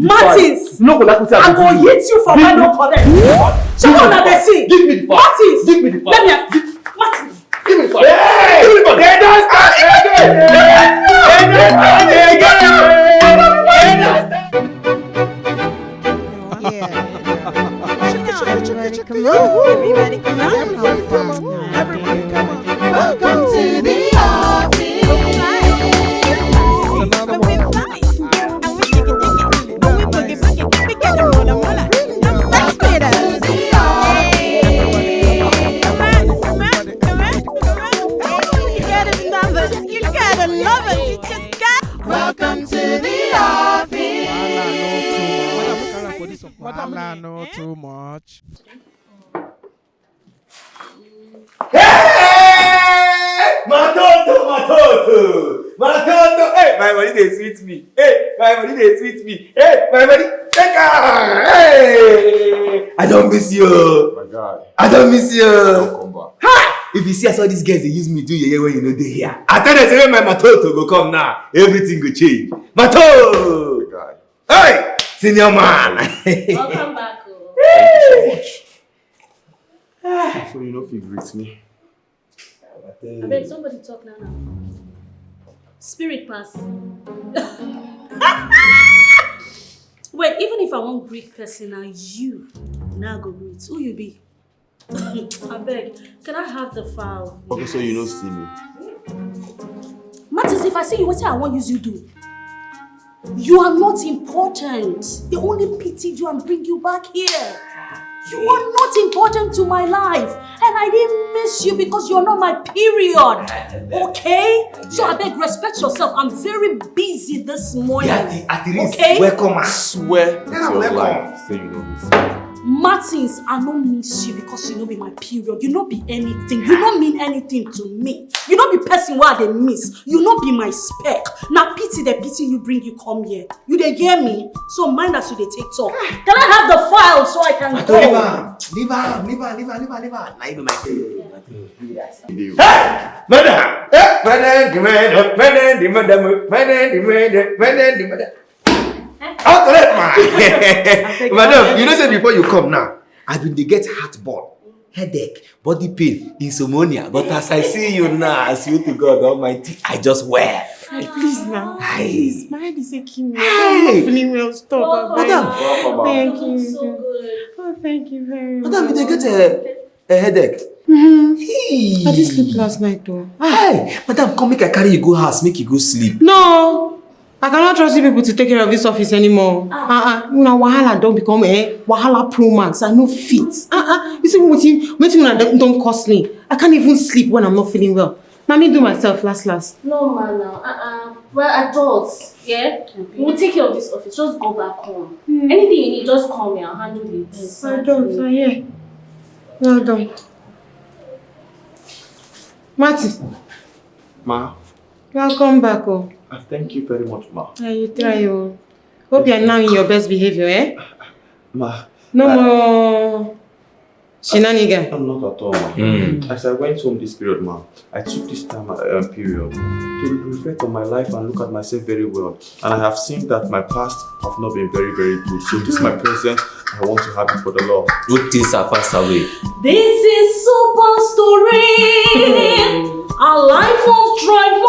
Martins! No, I'm going to hit you for my no connect. Shut up at the scene. Give me the file. Martins! Give me the file. Let me have... Martins! Give me the file. Hey! Give me the file. They don't start again! Everybody come on. Everybody come on. Welcome to the office. Another one. Welcome to the office. Madam, no too much. Hey! Matoto! Hey, my money they sweet me. Hey, my money they sweet me. Hey, my money. Hey! I don't miss you. My God. I don't miss you. Don't come back. Ha! If you see us all these guys, they use me do yeah when you know they here. I tell them say my Matoto go come now. Everything go change. Mato! My God. Hey! Senior man. Welcome back. Thank you so much. So you know if you greet me. I beg somebody talk now. Spirit pass. Wait, even if I want Greek person now, you now go greet. Who you be? I beg, can I have the file? Okay, so you don't see me. Matters, if I see you, what I want you to do? You are not important. They only pitied you and bring you back here. You are not important to my life. And I didn't miss you because you're not my period. Okay? So I beg, respect yourself. I'm very busy this morning. Yeah, at least okay? welcome. I swear to your welcome. life, say you don't miss me. Martins, I don't miss you because you don't be my period. You don't be anything. You don't mean anything to me. You don't be person where they miss. You don't be my spec. Now pity the pity you bring you come here. You they hear me? So mind as you they take talk. Can I have the file so I can go? Leave her. Now you be my You do. Hey! Madam! Madam, you know say before you come now, I've been to get heartburn, headache, body pain, insomnia. But as I see you now, I swear to God Almighty, I just wear. Please now. Hey. My head is aching me. Hey. I'm feeling well. Stop. Madam. Thank you. So good. Oh, thank you very much. Madam, did they get a headache? Hey. I didn't sleep last night though. Hey, madam, come make I carry you go house, make you go sleep. No. I cannot trust you people to take care of this office anymore. You know, Wahala don't become a Wahala Pro Max. I no fit. You see what you don't cost me. I can't even sleep when I'm not feeling well. Let me do myself last. No man now. We're adults. Yeah? We'll take care of this office. Just go back home. Anything you need, just call me. I'll handle it. Adults, yeah. Well done. Marty. Ma, Welcome back, oh. thank you very much, Ma. You try, oh. Hope you're now in your best behavior, eh? Ma. No more shenanigans. I'm not at all, Ma. As I went home this period, Ma, I took this time period to reflect on my life and look at myself very well. And I have seen that my past have not been very, very good. So this is my present. I want to have it for the Lord. Good things are passed away. This is Super Story. A life of triumphs.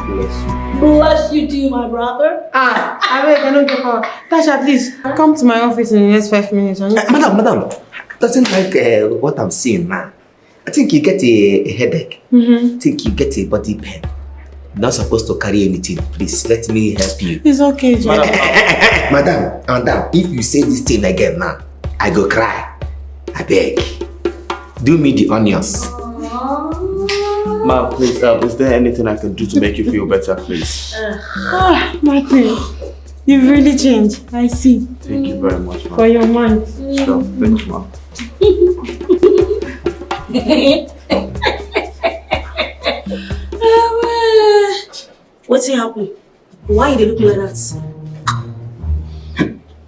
Bless you. Bless you too, my brother. I don't get call. Tash, at least come to my office in the next 5 minutes. Madam, doesn't like what I'm seeing now. I think you get a headache. I think you get a body pain. You're not supposed to carry anything. Please, let me help you. It's okay, Joe. Madam, if you say this thing again now, I go cry. I beg. Do me the onions. Ma, please, is there anything I can do to make you feel better, please? Martin, you've really changed. I see. Thank you very much, Ma. For your mind. Sure, thank you, Ma. What's happening? Why are they looking like that?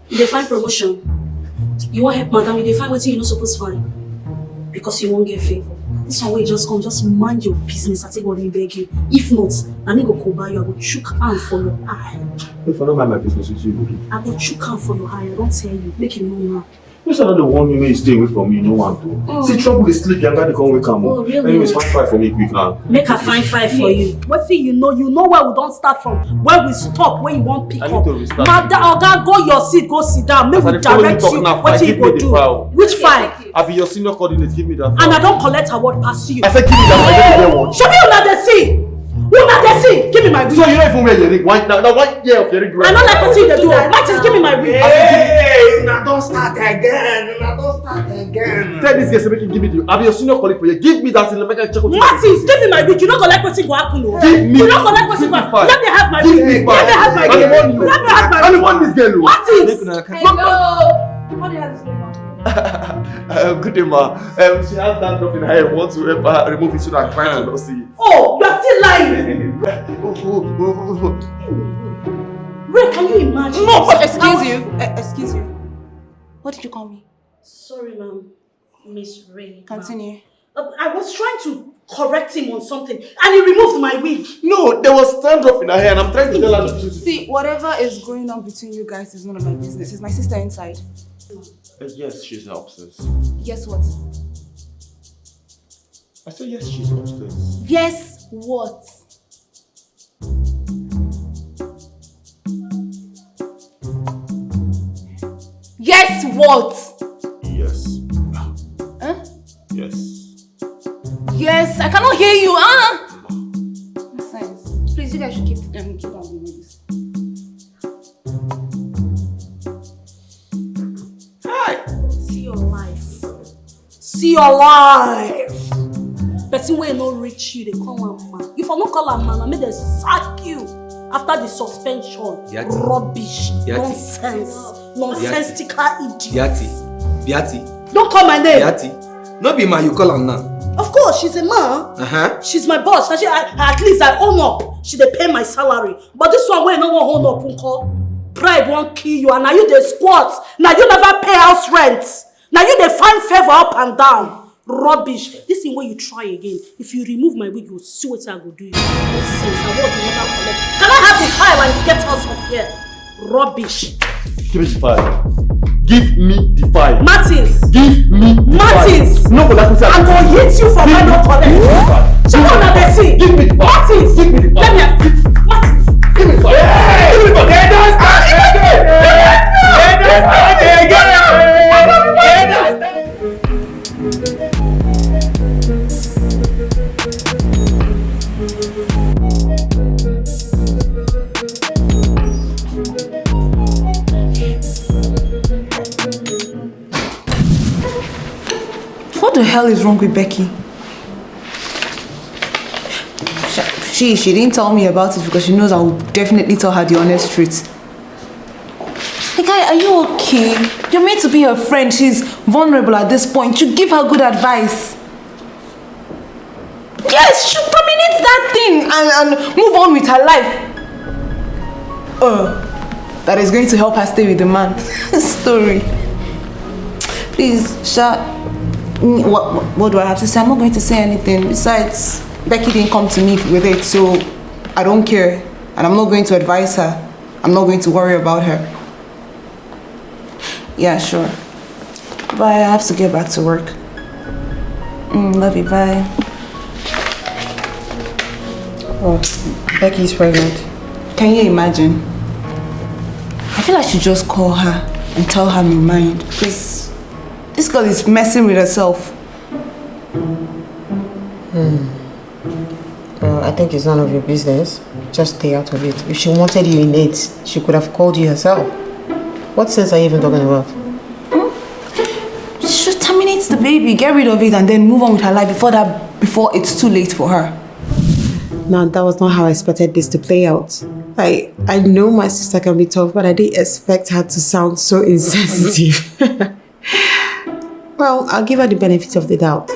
They find promotion. You want help, madam? You find what you're not supposed to find. Because you won't get favor. This one way just come, just mind your business. I take what they beg you. If not, I need to go buy you. I go chook hand for your eye. If I don't mind my business with you, I go chook hand for your eye. I don't tell you. Make you know now. You're not the one who may stay away from me, no one to. See, trouble is sleep, you're going to come wake up. Oh, really? Anyways, find for me quick now. Make a fine five for you. What thing you know where we don't start from. Where we stop, where you want pick I up. need to restart. Madam, go your seat, go sit down. Make we direct you. What you go do? Which file? I'll be your senior coordinate, give me that file. And I don't collect award pass you. I said give me that file, get one. Show me una dey see. Una dey see. Give me my wig. So you don't even wear your ring. Now 1 year of your ring. I don't like what you dey do. Martins, give me my wig. Hey, now don't start again. Tell this guy to make him give me the. I'll be your senior colleague for you. Give me that in the make I check out. Martins, give me my wig. You don't go like what go happen. Give me. You don't go like what go happen. Let me have my wig. Let me have my wig. Let me have my wig. I don't want this girl. Martins. Hello. What the hell is going on? Good day, ma. She has that stuff in her hair. Want to help her remove it so that clients will not see it. Oh, you're still lying. Ray, can you imagine? No, excuse you. What did you call me? Sorry, ma'am. Miss Ray. Continue. I was trying to correct him on something and he removed my wig. No, there was dandruff in her hair and I'm trying to tell her not to. See, whatever is going on between you guys is none of my business. Is my sister inside? Yes, she's upstairs. Guess what? I said yes, she's upstairs. Yes, what? Yes, what? Yes. Huh? Yes. Yes, I cannot hear you, Nonsense. Please, you guys should keep on doing this. Hi. See your life. See your life. Person wey no reach you, they call am man. If I no call am man, I make them sack you after the suspension. Yati. Rubbish. Yati. Nonsense. Nonsensical idiot. Biati. Don't call my name. Biati. No be man, you call her now. Of course, she's a man. She's my boss. Now at least I own up. She dey pay my salary. But this one wey no wan hold up, uncle. Pride won't kill you, and now you dey squat. Now you never pay house rent. Now you dey find favor up and down. Rubbish. This thing where you try again. If you remove my wig, you'll see what I go do you. Nonsense. I won't never collect. Can I have the file and get us off here? Rubbish. Give me the file. Give me the file. Martins. Give me the Martins. file. No, but like I'm gonna hit you for my no collect. Shut up, Bessie. Give me the file. Martins. Give me the file. Let me. Martins. Give me the file. Give me the file. They don't start again. They don't start again. What the hell is wrong with Becky? She didn't tell me about it because she knows I will definitely tell her the honest truth. Hey guy, are you okay? You're meant to be her friend. She's vulnerable at this point. You give her good advice. Yes, she terminates that thing and move on with her life. That is going to help her stay with the man. Story. Please, Sha. What do I have to say? I'm not going to say anything. Besides, Becky didn't come to me with it, so I don't care. And I'm not going to advise her. I'm not going to worry about her. Yeah, sure. Bye, I have to get back to work. Love you, bye. Oh, Becky's pregnant. Can you imagine? I feel I should just call her and tell her my mind. Because this girl is messing with herself. Well, I think it's none of your business. Just stay out of it. If she wanted you in it, she could have called you herself. What sense are you even talking about? She should terminate the baby, get rid of it, and then move on with her life before it's too late for her. No, that was not how I expected this to play out. I know my sister can be tough, but I didn't expect her to sound so insensitive. Well, I'll give her the benefit of the doubt.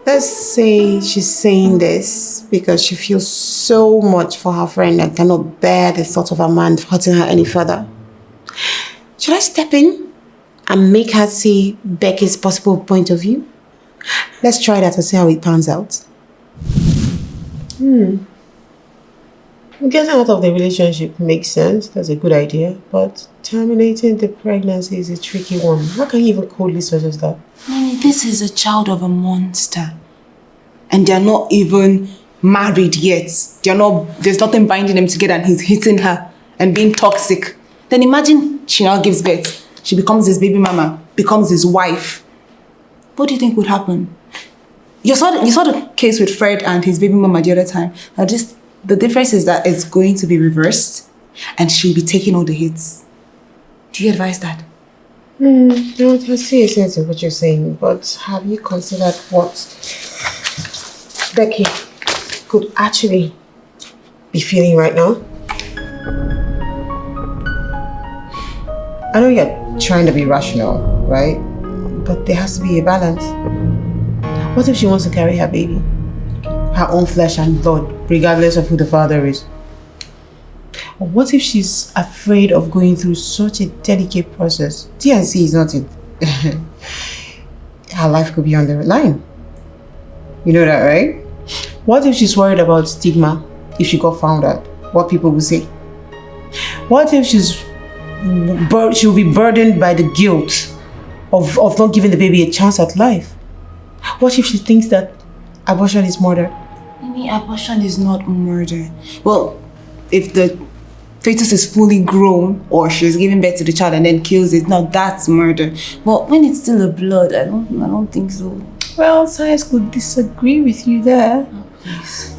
Let's say she's saying this because she feels so much for her friend and cannot bear the thought of a man hurting her any further. Should I step in and make her see Becky's possible point of view? Let's try that and see how it pans out. Getting out of the relationship makes sense. That's a good idea. But terminating the pregnancy is a tricky one. How can you even coldly suggest that? Nini, this is a child of a monster. And they're not even married yet. There's nothing binding them together and he's hitting her and being toxic. Then imagine she now gives birth. She becomes his baby mama, becomes his wife. What do you think would happen? You saw the case with Fred and his baby mama the other time. Now the difference is that it's going to be reversed and she'll be taking all the hits. Do you advise that? No, I see a sense in what you're saying, but have you considered what Becky could actually be feeling right now? I know you're trying to be rational, right? But there has to be a balance. What if she wants to carry her baby? Her own flesh and blood, regardless of who the father is? Or what if she's afraid of going through such a delicate process? TNC is not it. Her life could be on the line. You know that, right? What if she's worried about stigma if she got found out? What people will say? What if she'll be burdened by the guilt of not giving the baby a chance at life? What if she thinks that abortion is murder? Nini, abortion is not murder. Well, if the fetus is fully grown or she's giving birth to the child and then kills it, now that's murder. But when it's still a blood, I don't think so. Well, science could disagree with you there. Oh, please.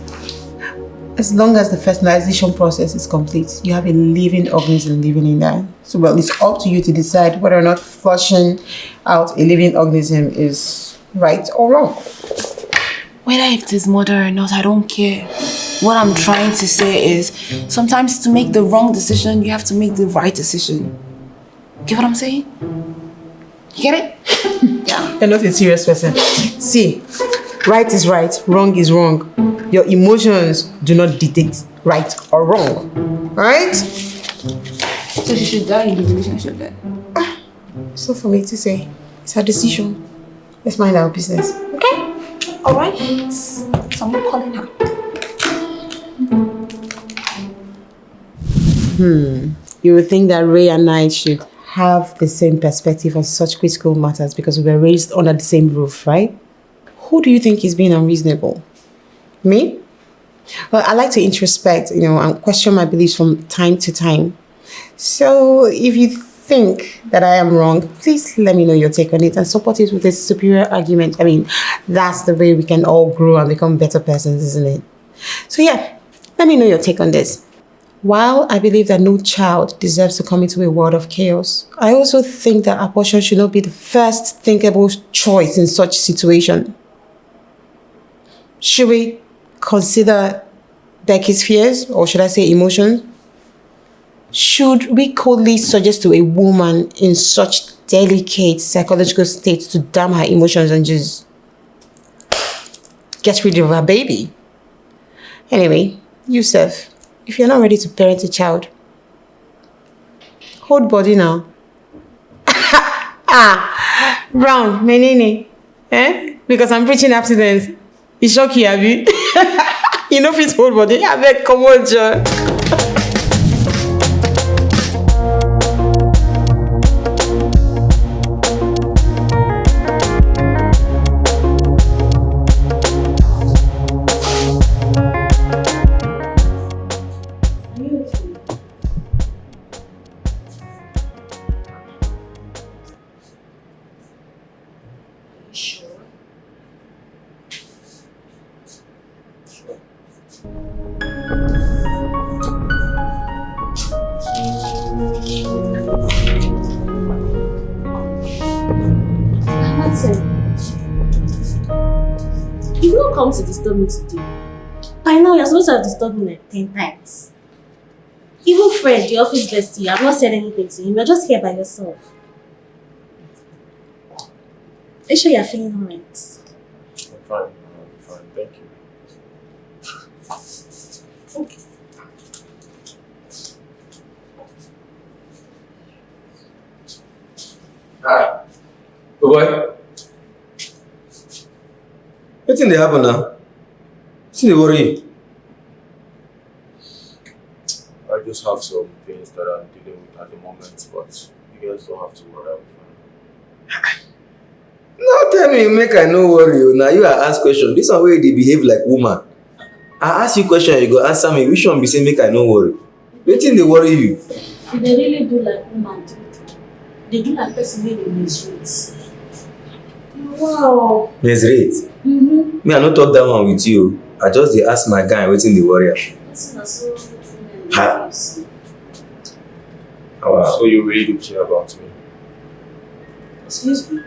As long as the fertilization process is complete, you have a living organism living in there. So, well, it's up to you to decide whether or not flushing out a living organism is right or wrong. Whether it is murder or not, I don't care. What I'm trying to say is, sometimes to make the wrong decision, you have to make the right decision. Get what I'm saying? You get it? Yeah. You're not a serious person. See, right is right, wrong is wrong. Your emotions do not dictate right or wrong. Alright? So she should die in the relationship then? It's not for me to say. It's her decision. Let's mind our business. Okay? Alright? Someone calling her. You would think that Ray and I should have the same perspective on such critical matters because we were raised under the same roof, right? Who do you think is being unreasonable? Me? Well, I like to introspect, and question my beliefs from time to time. So if you think that I am wrong, please let me know your take on it and support it with a superior argument. I mean, that's the way we can all grow and become better persons, isn't it? So yeah, let me know your take on this. While I believe that no child deserves to come into a world of chaos, I also think that abortion should not be the first thinkable choice in such situation. Should we consider Becky's fears, or should I say emotions? Should we coldly suggest to a woman in such delicate psychological state to damn her emotions and just get rid of her baby? Anyway, Yusuf, if you're not ready to parent a child, hold body now. Brown, my nene. Because I'm preaching abstinence. It shock you, Abby. You know if it's hold body. I beg, come on, John. You've not come to disturb me today. By now, you're supposed to have disturbed me like 10 times. Even Fred, your office bestie, I've not said anything to him. You're just here by yourself. Are you sure you're feeling alright? I'm fine. I'm fine. Thank you. Okay. Hi. Boy. What thing they happen now? What's they worry you? I just have some things that I'm dealing with at the moment, but you guys don't have to worry about it. No, tell me, make I no worry you. Now you are ask question. This one way they behave like woman. I ask you question, you go answer me. Which one be say make I no worry? What thing they worry you? They really do like woman do. They do like person wey dey misrate. Wow. Misrate? Me, I no talk that one with you. I just dey ask my guy wetin dey worry am. Ha. Wow. So you really do care about me? Excuse me?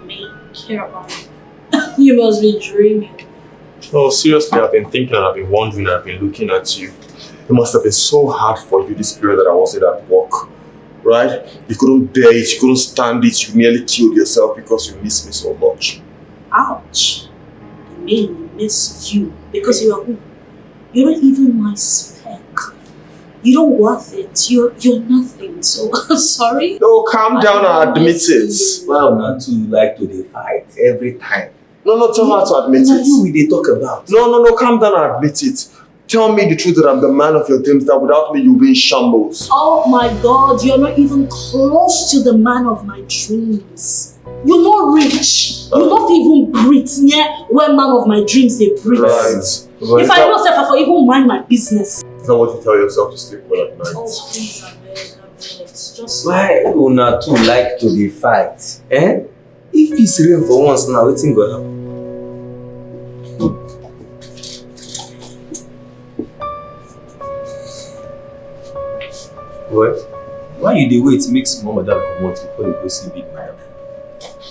Me care about me? You must be dreaming. No, seriously, I've been thinking and I've been wondering and I've been looking at you. It must have been so hard for you this period that I wasn't at work. Right? You couldn't bear it, you couldn't stand it, you nearly killed yourself because you miss me so much. Ouch. Me miss you because you are who? You're not even my spec. You don't worth it. You're nothing. So sorry. No, calm down and admit it. Wow, not to like to dey fight every time. No, tell her to admit Now it. you we dey talk about. No, calm down and admit it. Tell me the truth that I'm the man of your dreams, that without me you'll be in shambles. Oh my God, you're not even close to the man of my dreams. You're not rich. You don't even breathe near where man of my dreams they breathe. Right. If I know self, I for even mind my business. Is that what you tell yourself to sleep well at night? Oh please, I beg. It's just Why una too like to dey fight? Eh? If peace reign for once now, wetin go happen? What? Why you dey wait make small madam comot before you go see big madam?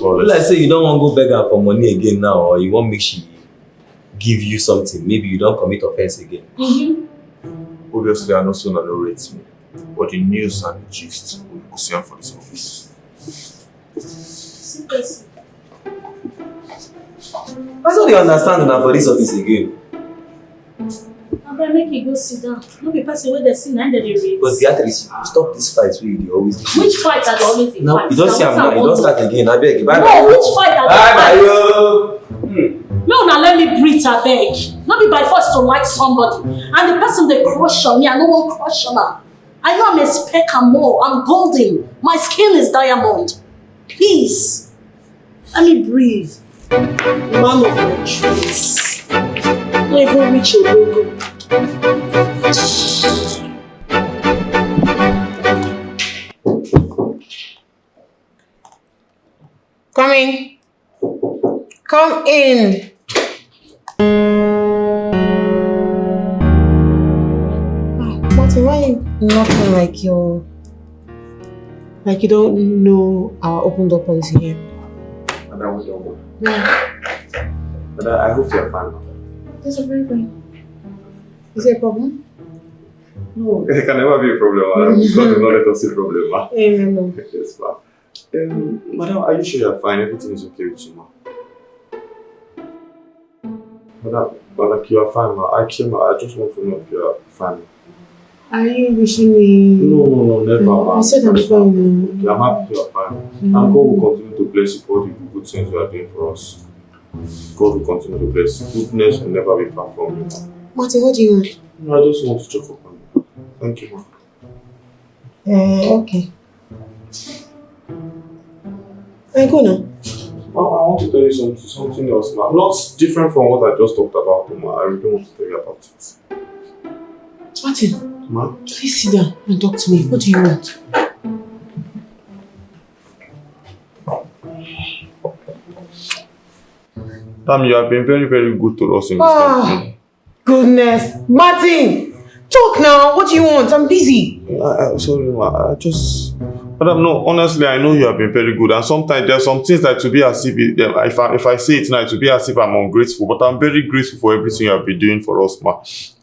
Well, Like say you don't want to go beg her for money again now, or you want make she give you something. Maybe you don't commit offense again. obviously, I know so no rates me. But the news and the gist will go see for this office. I don't understand now for this office again. I make you go sit down. No be person where they see and they read. But Beatrice, you stop this fight where you always do. Which fight are they always in Now fight? you don't see am now. You don't start again. I beg. Bye. No, which fight are they Bye. fight? No, now let me breathe, I beg. Not be by force to like somebody. And the person they crush on me, I no one crush on her. I know I'm a speck and more. I'm golden. My skin is diamond. Please. Let me breathe. Man of my dreams. Not even reach your logo. Come in. Come in. Martin, why are you knocking like you don't know our open door policy here? Madam, we don't know. Yeah. But I hope you're fine. That's a very fine. Is there a problem? No, it can never be a problem. God will not let us see a problem. No. Yes, ma'am. Madam, are you sure you're fine? Everything is okay with you, ma'am? Madam, you are fine, ma'am. I just want to know if you are fine. Are you wishing me? No, never, ma'am. I said I'm fine. Okay, I'm happy you are fine. And God will continue to bless you for the good things you are doing for us. God will continue to bless you. Goodness will never be far from you, ma'am. Martin, what do you want? No, I just want to check up on you. Thank you, ma'am. Okay. I go now. I want to tell you something else, ma'am. Not different from what I just talked about, ma'am. I really want to tell you about it. Martin, Ma'am? please sit down and talk to me. What do you want? Ma'am, you have been very, very good to us in this company. Goodness. Martin, talk now. What do you want? I'm busy. Sorry, ma'am. Madam, no, honestly, I know you have been very good, and sometimes there are some things that to be as if I say it now, it will be as if I'm ungrateful, but I'm very grateful for everything you have been doing for us, ma.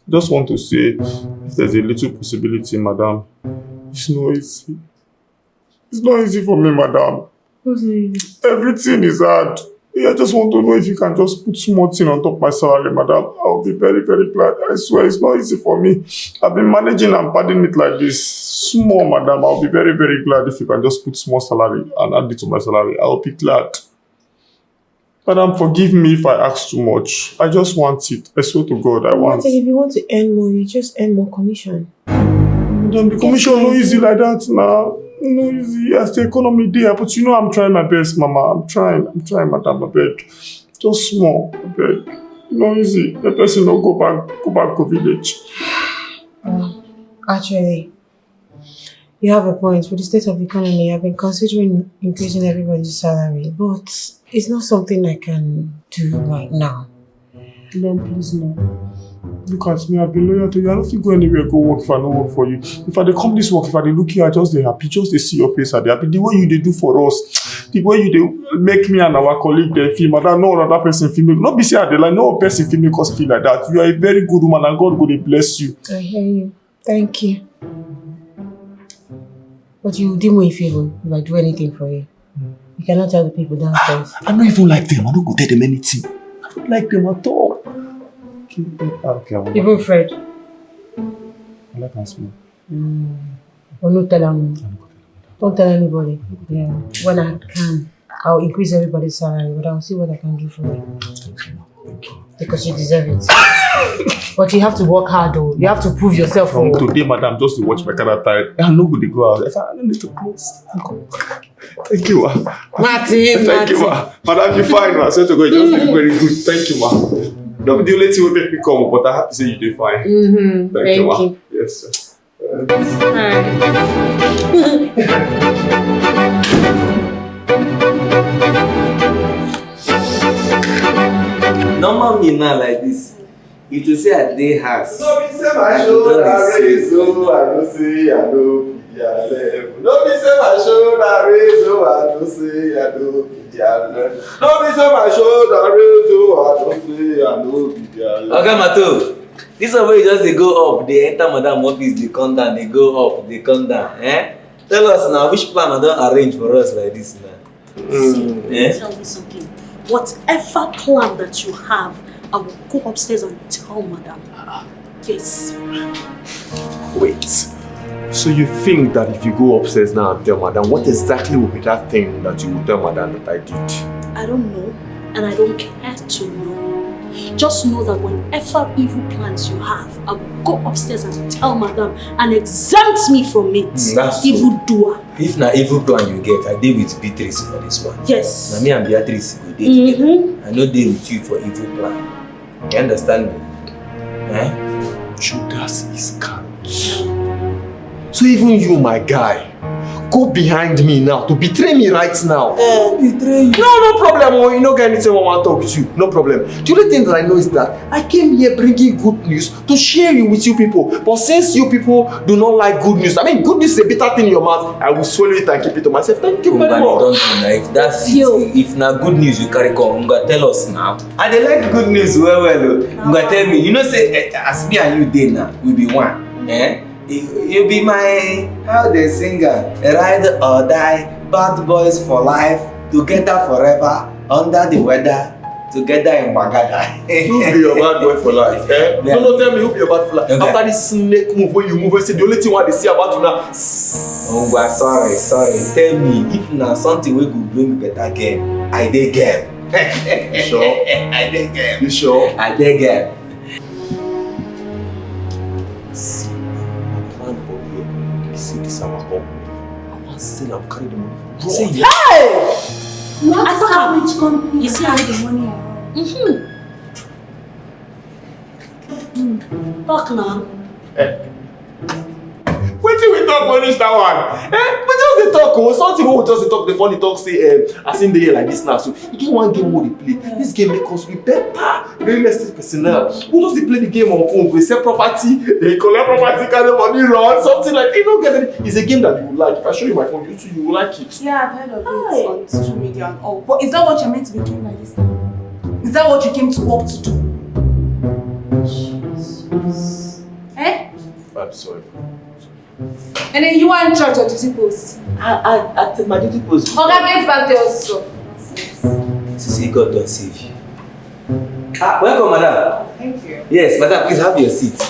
Just want to say, if there's a little possibility, madam, it's not easy. It's not easy for me, madam. What's it? Everything is hard. I just want to know if you can just put small thing on top of my salary, madam. I'll be very, very glad. I swear, it's not easy for me. I've been managing and padding it like this. Small, madam. I'll be very, very glad if you can just put small salary and add it to my salary. I'll be glad. Madam, forgive me if I ask too much. I just want it. I swear to God, I want. If you want to earn more, you just earn more commission. Madam, the commission no easy like that now. No easy. As the economy there, but you know I'm trying my best, Mama. I'm trying, Madam, I beg. Just small, I beg. No easy. The person don't go back to village. Actually, you have a point. With the state of the economy, I've been considering increasing everybody's salary, but it's not something I can do right now. Madam, please no. Look at me, I've been loyal to you. I don't think go anywhere, go work if I don't work for you. If I come this work, if I look here, I just they happy, just they see your face and they happy. The way you they do for us, the way you they make me and our colleague they feel, madam, no other person feel me. Not be say they like no person feel make us feel like that. You are a very good woman and God will bless you. I hear you. Thank you. But you do me a favor if I do anything for you. You cannot tell the people downstairs. I don't even like them. I don't go tell them anything. I don't like them at all. Okay, Even Fred. I like my smell. Or no tell them. Don't tell anybody. Yeah. When I can, I'll increase everybody's salary, but I'll see what I can do for you. Because you deserve it. But you have to work hard though. You have to prove yourself. From today, madam, just to watch my character. I'm not going to go out. If I don't need to close, I'll go. Thank you, ma. Martin. Thank you, ma. Madam, you're fine, ma. I swear to God, you just look very good. Thank you, ma. Don't be the only thing will make me come, but I have to say you did fine. Thank you, ma. Yes, sir. Normal me now like this. If you say a day has. No be say my shoulder raise, oh, I don't say I know be a level. No be say my shoulder raise, oh, I don't say I know be a level. No be say my shoulder raise, oh, I don't say I know be a level. Okay, Mato. This one where you just they go up, they enter madam office, they come down, they go up, they come down. Tell us now which plan I don't arrange for us like this now. Tell me something. Whatever plan that you have, I will go upstairs and tell madam. Yes. Wait. So you think that if you go upstairs now and tell madam, what exactly will be that thing that you will tell madam that I did? I don't know, and I don't care to know. Just know that whenever evil plans you have, I will go upstairs and tell madam and exempt me from it. That's evil doer. If na evil plan you get, I deal with Beatrice for this one. Yes. Na me and Beatrice go dey together. I no deal with you for evil plan. You understand me? Judas Iscariot. So even you, my guy, go behind me now to betray me right now. Betray you? No problem. Oh, you don't get anything I want to talk with you. No problem. The only thing that I know is that I came here bringing good news to share it with you people. But since you people do not like good news, I mean, good news is a bitter thing in your mouth. I will swallow it and keep it to myself. Thank you very much. Don't do that. If that's it, if na good news you carry come, you gotta tell us now. And they like good news well. You gotta tell me. You know, say as me and you dey now, we be one. You be my, how they sing, ride or die, bad boys for life, together forever, under the weather, together in Bagada. Who be your bad boy for life? Yeah. No, tell me who be your bad for life. Okay. After this snake move, when you move, and say the only thing what they see about you now. Oh, but sorry. Tell me, if now something we could bring better game, I dey game. You sure? I dey game. You sure? I dey game. See this our home. I want to sell and carry the money. Say Hey! Not how which company. You see how the money Talk now. Wait till we talk Maurice that one. We just the talk. Something we just talk. The funny talk say, as in the year like this now. So you get one game where they play. This game make us be better. Real estate personnel. Who does they play the game on phone? We sell property, they collect property, carry money, run something like. You don't get it. It's a game that you will like. If I show you my phone, you will like it. Yeah, I've heard of it on social media and all. But is that what you're meant to be doing like this now? Is that what you came to work to do? Jesus. I'm sorry. And then you are in church or duty post? At my duty post. Okay, get back there also. See, God don't save you. Welcome, madam. Oh, thank you. Yes, madam, please have your seat.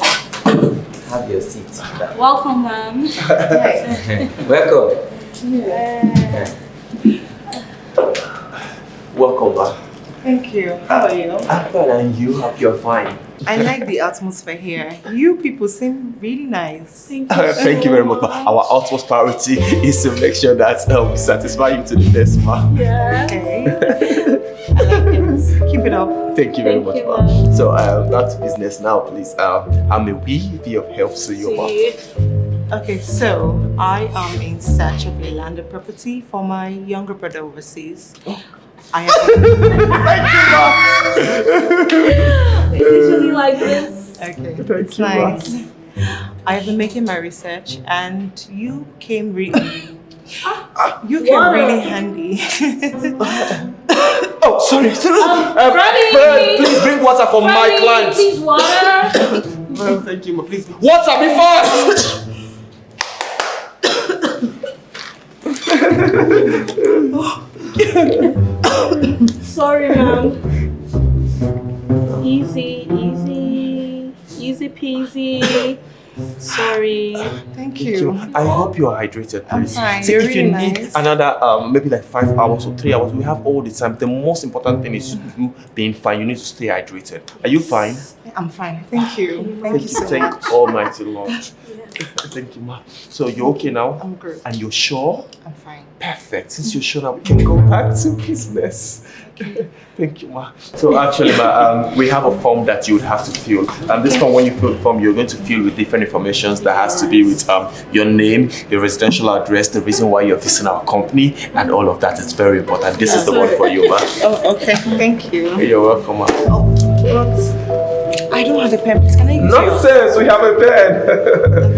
Have your seat. Welcome, ma'am. Welcome. Welcome back. Thank you. How are you? I'm fine, and you? Hope you're fine. I like the atmosphere here. You people seem really nice. Thank you very much. Our utmost priority is to make sure that we satisfy you to the best, ma. Yeah. Okay. I like it. Keep it up. Thank you very much, ma. So, back to business now, please. I'm a wee bit of help to you, ma. Okay, so I am in search of a landed property for my younger brother overseas. I have It's usually like this. okay, it's nice. I have been making my research, and you came really handy. Oh, sorry. Freddie! Please bring water for my clients. Please, water. Oh, thank you, ma. Please. Water, be fast! Sorry, ma'am. Easy peasy. Sorry. Thank you. I hope you are hydrated, please. I'm fine. See, You're if you really need nice. another maybe like 5 hours or 3 hours, we have all the time. The most important thing is you being fine. You need to stay hydrated. Are you fine? I'm fine. Thank you. Thank you so much. Thank Almighty Lord. Thank you, ma. So you're okay now? I'm good. And you're sure? I'm fine. Perfect. Since you're sure now, we can go back to business. Thank you, ma. So actually, ma, we have a form that you would have to fill. This form, when you fill the form, you're going to fill with different information that has to be with your name, your residential address, the reason why you're visiting our company, and all of that. It's very important. This is the one for you, ma. Oh, okay. Thank you. You're welcome, ma. I don't have a pen. Please, can I use yours? Nonsense! We have a pen.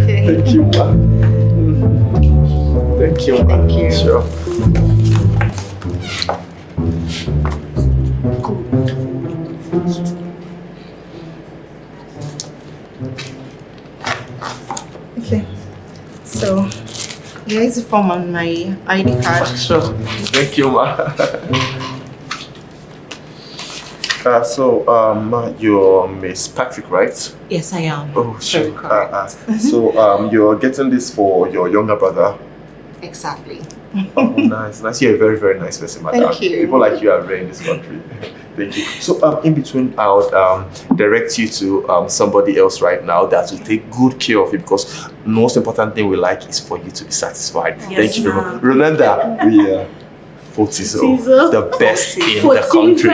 Okay. Thank you, ma. Thank you, ma. Thank you. Sure. Okay. So, here is the form on my ID card. Sure. Thank you, ma. You're Miss Patrick, right? Yes, I am. Oh, sure. Very correct. So, you're getting this for your younger brother? Exactly. Oh, nice. You're a very, very nice person, madam. Thank you. People like you are rare in this country. Thank you. So, in between, I would direct you to somebody else right now that will take good care of you, because the most important thing we like is for you to be satisfied. Yes, Thank you very ma'am. much. Remember, we are Fortizo, the best in the Fortizo. country.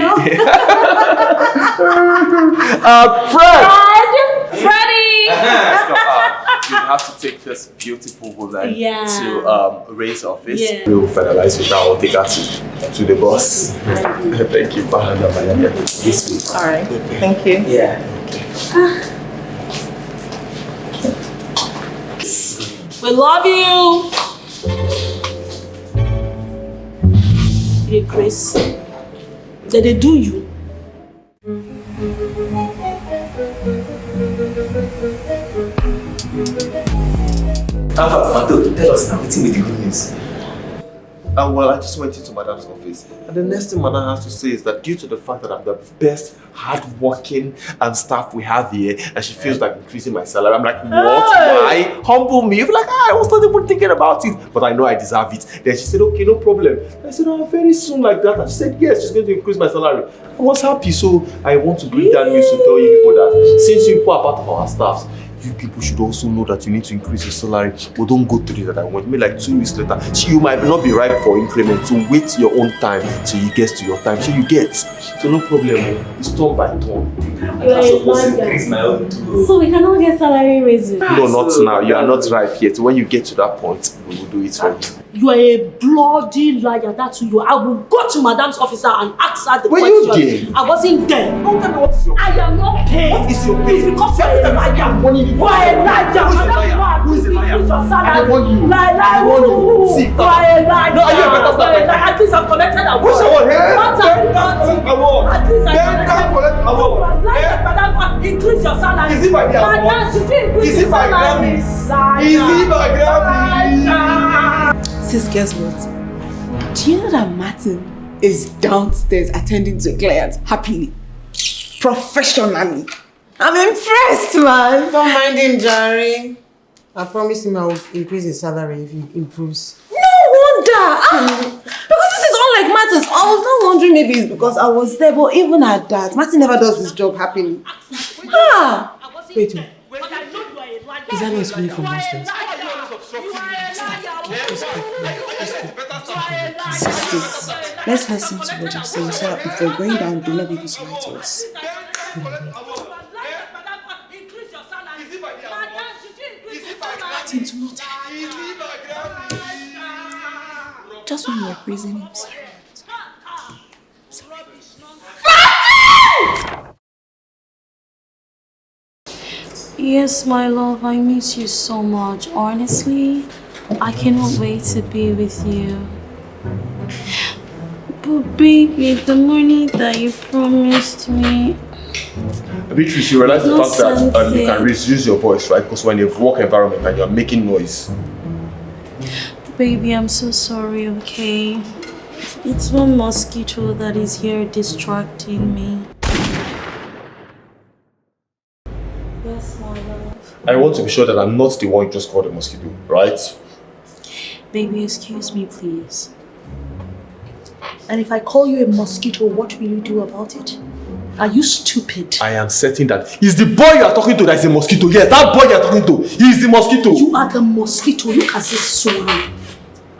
Fred! Freddie! You have to take this beautiful woman Yeah. to Ray's office. Yeah. We'll finalize with her. I'll take her to the boss. Thank you. This All right. Thank you. Yeah. We love you. Hey, Chris. Did they do you? Mato, tell us now, what's with the good news? Well, I just went into Madam's office, and the next thing Madam has to say is that due to the fact that I'm the best hard-working staff we have here, and she feels like increasing my salary. I'm like, what? Why? Humble me. You're like, I was not even thinking about it, but I know I deserve it. Then she said, okay, no problem. I said, oh, very soon like that. And she said, yes, she's going to increase my salary. I was happy, so I want to bring that news to tell you people that since you people are part of our staffs, you people should also know that you need to increase your salary. But don't go through that. I want me like 2 weeks later. So you might not be ripe for increment. So wait your own time till you get to your time. So you get. So no problem. It's turn by turn. I'm supposed to increase my own too. So we cannot get salary raises. No, not now. You are not ripe yet. When you get to that point, we will do it for you. You are a bloody liar. That's who you are. I will go to Madam's officer and ask her the Were question. you there? I wasn't there. Don't tell me what is your I am not paid. What is your pay? It's because you are a liar. Money. You are a liar. Who is a liar? Who is a liar? I don't want you. Lie. I want you. See, you are a liar. No, are you a better You are a liar. At least I've collected a What's your word? What have you done? At least I've collected a word. Increase your salary. Is it by the Madam, did you increase Is it your by salary? Grammys? Is it by Grammys? Sis, guess what? Do you know that Martin is downstairs attending to a client happily, professionally? I'm impressed, man. Don't mind him, Jerry. I promise him I will increase his salary if he improves. No wonder. Because this is unlike Martin's. I was not wondering maybe it's because I was there, but even at that, Martin never does his job happily. Wait. Is that not coming from Muslims? Sisters, let's listen to what you're saying so that if we're going down, do not be able to lie to us. Martin, do not. Just when we're praising him, sorry. Yes, my love, I miss you so much. Honestly, I cannot wait to be with you. But baby, the money that you promised me. Beatrice, you realize the fact that you can reduce your voice, right? Because when you're in work environment and you're making noise. Baby, I'm so sorry, okay? It's one mosquito that is here distracting me. Yes, my love. I want to be sure that I'm not the one you just called a mosquito, right? Baby, excuse me, please. And if I call you a mosquito, what will you do about it? Are you stupid? I am certain that it's the boy you are talking to that is a mosquito. Yes, that boy you are talking to, he is the mosquito. You are the mosquito. Look at this swine.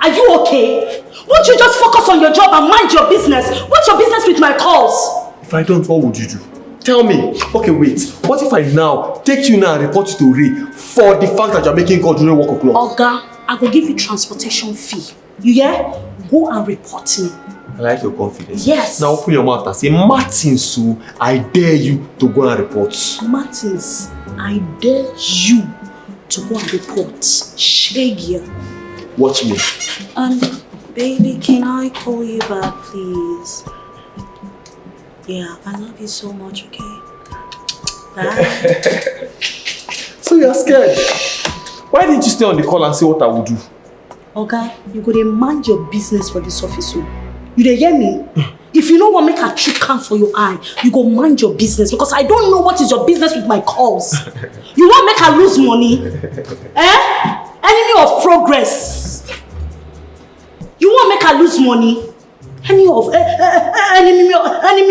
Are you okay? Won't you just focus on your job and mind your business? What's your business with my calls? If I don't, what would you do? Tell me. Okay, wait. What if I now take you now and report you to Ray for the fact that you are making call during work o'clock? Oga, I will give you transportation fee. You hear? Go and report me. I like your confidence. Yes. Now open your mouth and say, Martins, I dare you to go and report. Martins, I dare you to go and report. Shagia. Watch me. Baby, can I call you back, please? Yeah, I love you so much, okay? Bye. So you're scared. Why didn't you stay on the call and say what I would do? Oga, you go to mind your business for this office. You dey hear me? If you don't want to make a trick count for your eye, you go mind your business because I don't know what is your business with my calls. You want make her lose money? Enemy of progress. You want make her lose money? Enemy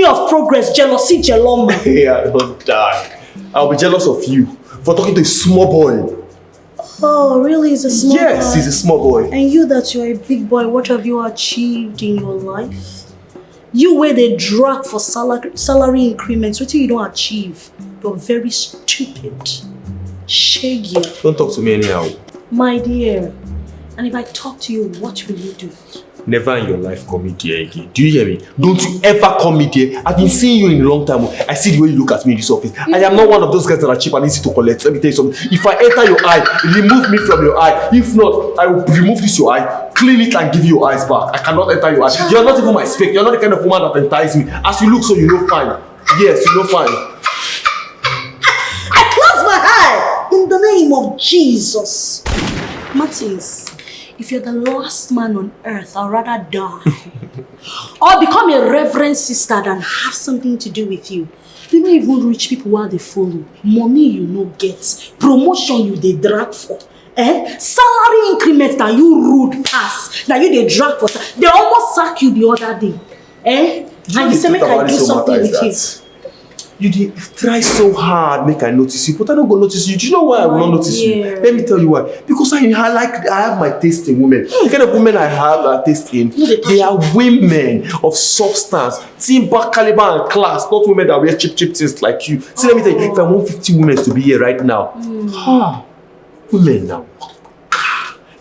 of progress, jealousy, jeloma. Yeah, don't die. I'll be jealous of you for talking to a small boy. Oh, really? He's a small boy? Yes, he's a small boy. And you that you're a big boy, what have you achieved in your life? You where they drag for salary increments, what you don't achieve? You're very stupid. Shaggy. Don't talk to me anyhow. My dear, and if I talk to you, what will you do? Never in your life call me dear again. Do you hear me? Don't you ever call me dear. I've been seeing you in a long time. I see the way you look at me in this office. I am not one of those guys that are cheap and easy to collect. Let me tell you something. If I enter your eye, remove me from your eye. If not, I will remove this your eye, clean it and give you your eyes back. I cannot enter your eye. You're not even my spec. You're not the kind of woman that entices me. As you look, so you know fine. Yes, you know fine. I close my eye in the name of Jesus. Martins, if you're the last man on earth, I'd rather die. Or become a reverend sister than have something to do with you. You don't even rich people while they follow. Money you no get. Promotion you they drag for. Salary increment that you rude pass. That you they drag for. They almost sack you the other day. And you say make I do something with you. You try so hard make I notice you, but I don't go notice you. Do you know why I will not notice you? Let me tell you why. Because I have my taste in women. The kind of women I have a taste in, they are women of substance, timber, caliber, and class, not women that wear cheap things like you. See, let me tell you, if I want 50 women to be here right now, women now,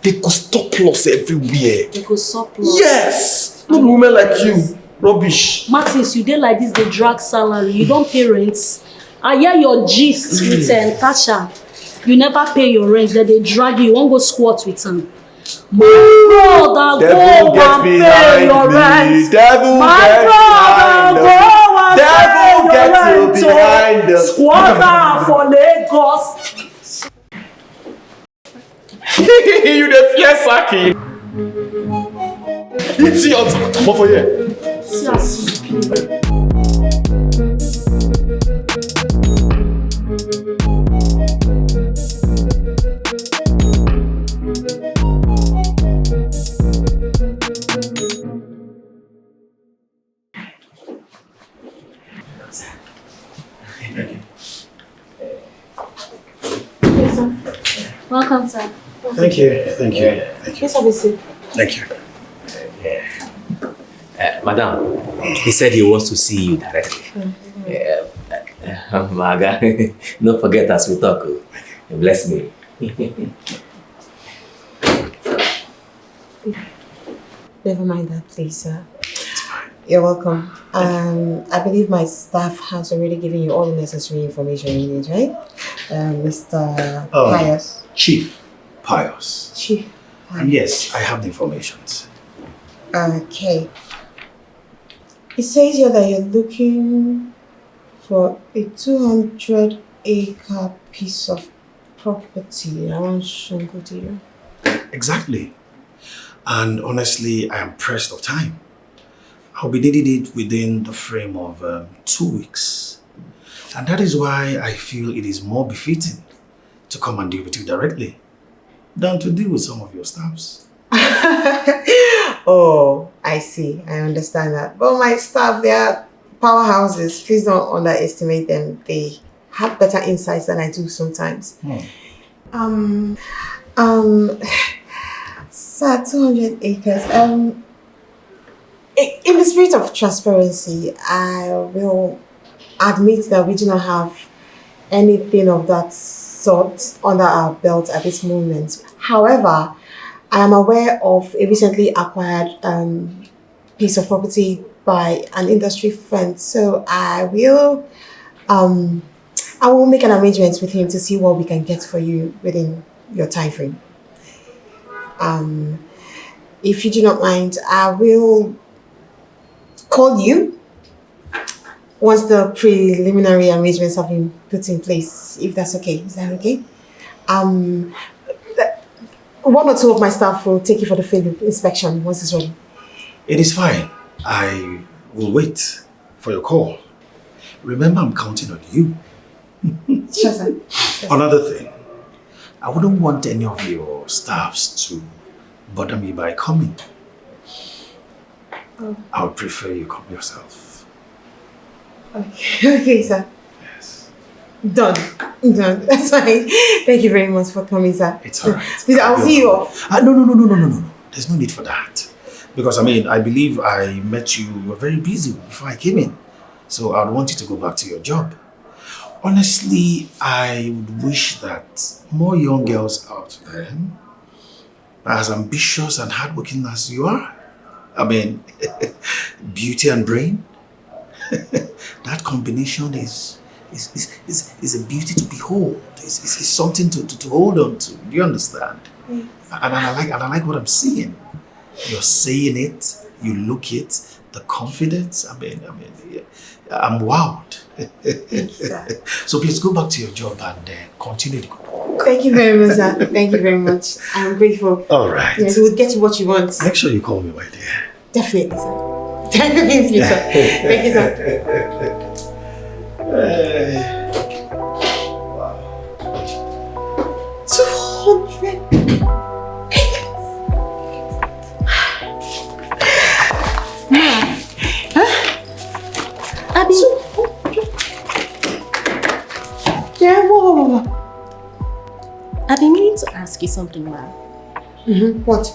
they could stop loss everywhere. They could stop loss. Yes, not women like you. Rubbish. Martins, you dey like this, they drag salary. You don't pay rents. I hear your gist with Tasha. You never pay your rent, then they drag you. You won't go squat with them. My brother, go and pay your rent. My brother, go and pay your rent. Squatter for Lagos. You the fear sacking. Idiot. Come over here. Welcome, sir. Thank you. Thank you. Thank you. Please have a seat. Thank you. Madam, he said he wants to see you directly. Maga, don't forget as we talk. Bless me. Never mind that, please, sir. You're welcome. I believe my staff has already given you all the necessary information you need, right? Mr. Pius. Chief Pius. Chief Pius. And yes, I have the information. Okay. It says here that you're looking for a 200-acre piece of property around Shongodiyo. Exactly. And honestly, I am pressed of time. I'll be needing it within the frame of 2 weeks. And that is why I feel it is more befitting to come and deal with you directly than to deal with some of your staffs. Oh, I see. I understand that. But my staff, they are powerhouses. Please don't underestimate them. They have better insights than I do sometimes. Sir, 200 acres. In the spirit of transparency, I will admit that we do not have anything of that sort under our belt at this moment. However, I am aware of a recently acquired piece of property by an industry friend, so I will make an arrangement with him to see what we can get for you within your time frame. If you do not mind, I will call you once the preliminary arrangements have been put in place, if that's okay. Is that okay? One or two of my staff will take you for the field inspection once it's ready. It is fine. I will wait for your call. Remember, I'm counting on you. Sure, sir. Another thing, I wouldn't want any of your staffs to bother me by coming. I would prefer you come yourself. Okay, sir. Yes. Done. That's fine. Thank you very much for coming, sir. It's alright. Please, I'll see you off. No. There's no need for that. Because, I believe I met you were very busy before I came in. So I would want you to go back to your job. Honestly, I would wish that more young girls out there are as ambitious and hardworking as you are. Beauty and brain. That combination is a beauty to behold. It's something to hold on to. Do you understand? Yes. And I like what I'm seeing. You're saying it, you look it, the confidence. I'm wowed. So please go back to your job and continue to go. Thank you very much, sir. Thank you very much. I'm grateful. All right. Yes, we'll get you what you want. Make sure you call me, my dear. Definitely, sir. Thank you, sir. Thank you, sir. Wow. 200 Abby. Yeah, whoa. I've been meaning to ask you something, ma'am. What?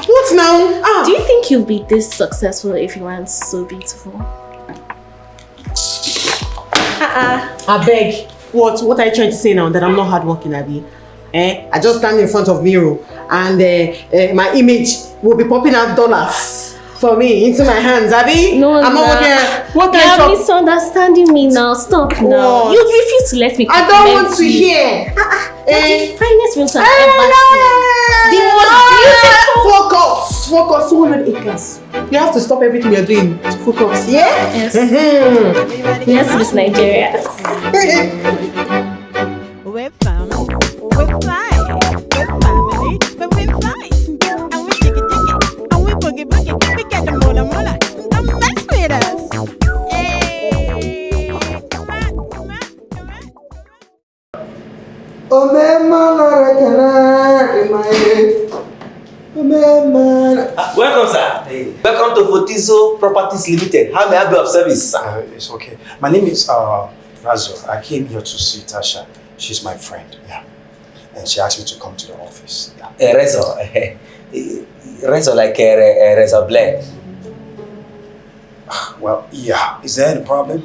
What now? Do you think you'll be this successful if you weren't so beautiful? I beg. What are you trying to say now? That I'm not hardworking, Abby? I just stand in front of mirror and my image will be popping out dollars for me into my hands, Abby. No, I'm not working. What are you You're misunderstanding me now. Stop now. What? You refuse to let me I don't want to hear. You're the finest realtor I've ever seen. The most beautiful. Focus. 200 acres. You have to stop everything you're doing to focus. Yeah? Yes. Yes, Miss Nigeria. We're family. We're fine. We're family. But we're fine. And we jiggy jiggy. And we boogie boogie. We get the mola mola. Don't mess with us. Welcome, sir. Hey. Welcome to Fotizo Properties Limited. How may I be of service, sir? It's okay. My name is Razo. I came here to see Tasha. She's my friend. Yeah. and she asked me to come to the office. Yeah. A razor. Razor like a razor blade. Well, yeah. Is there any problem?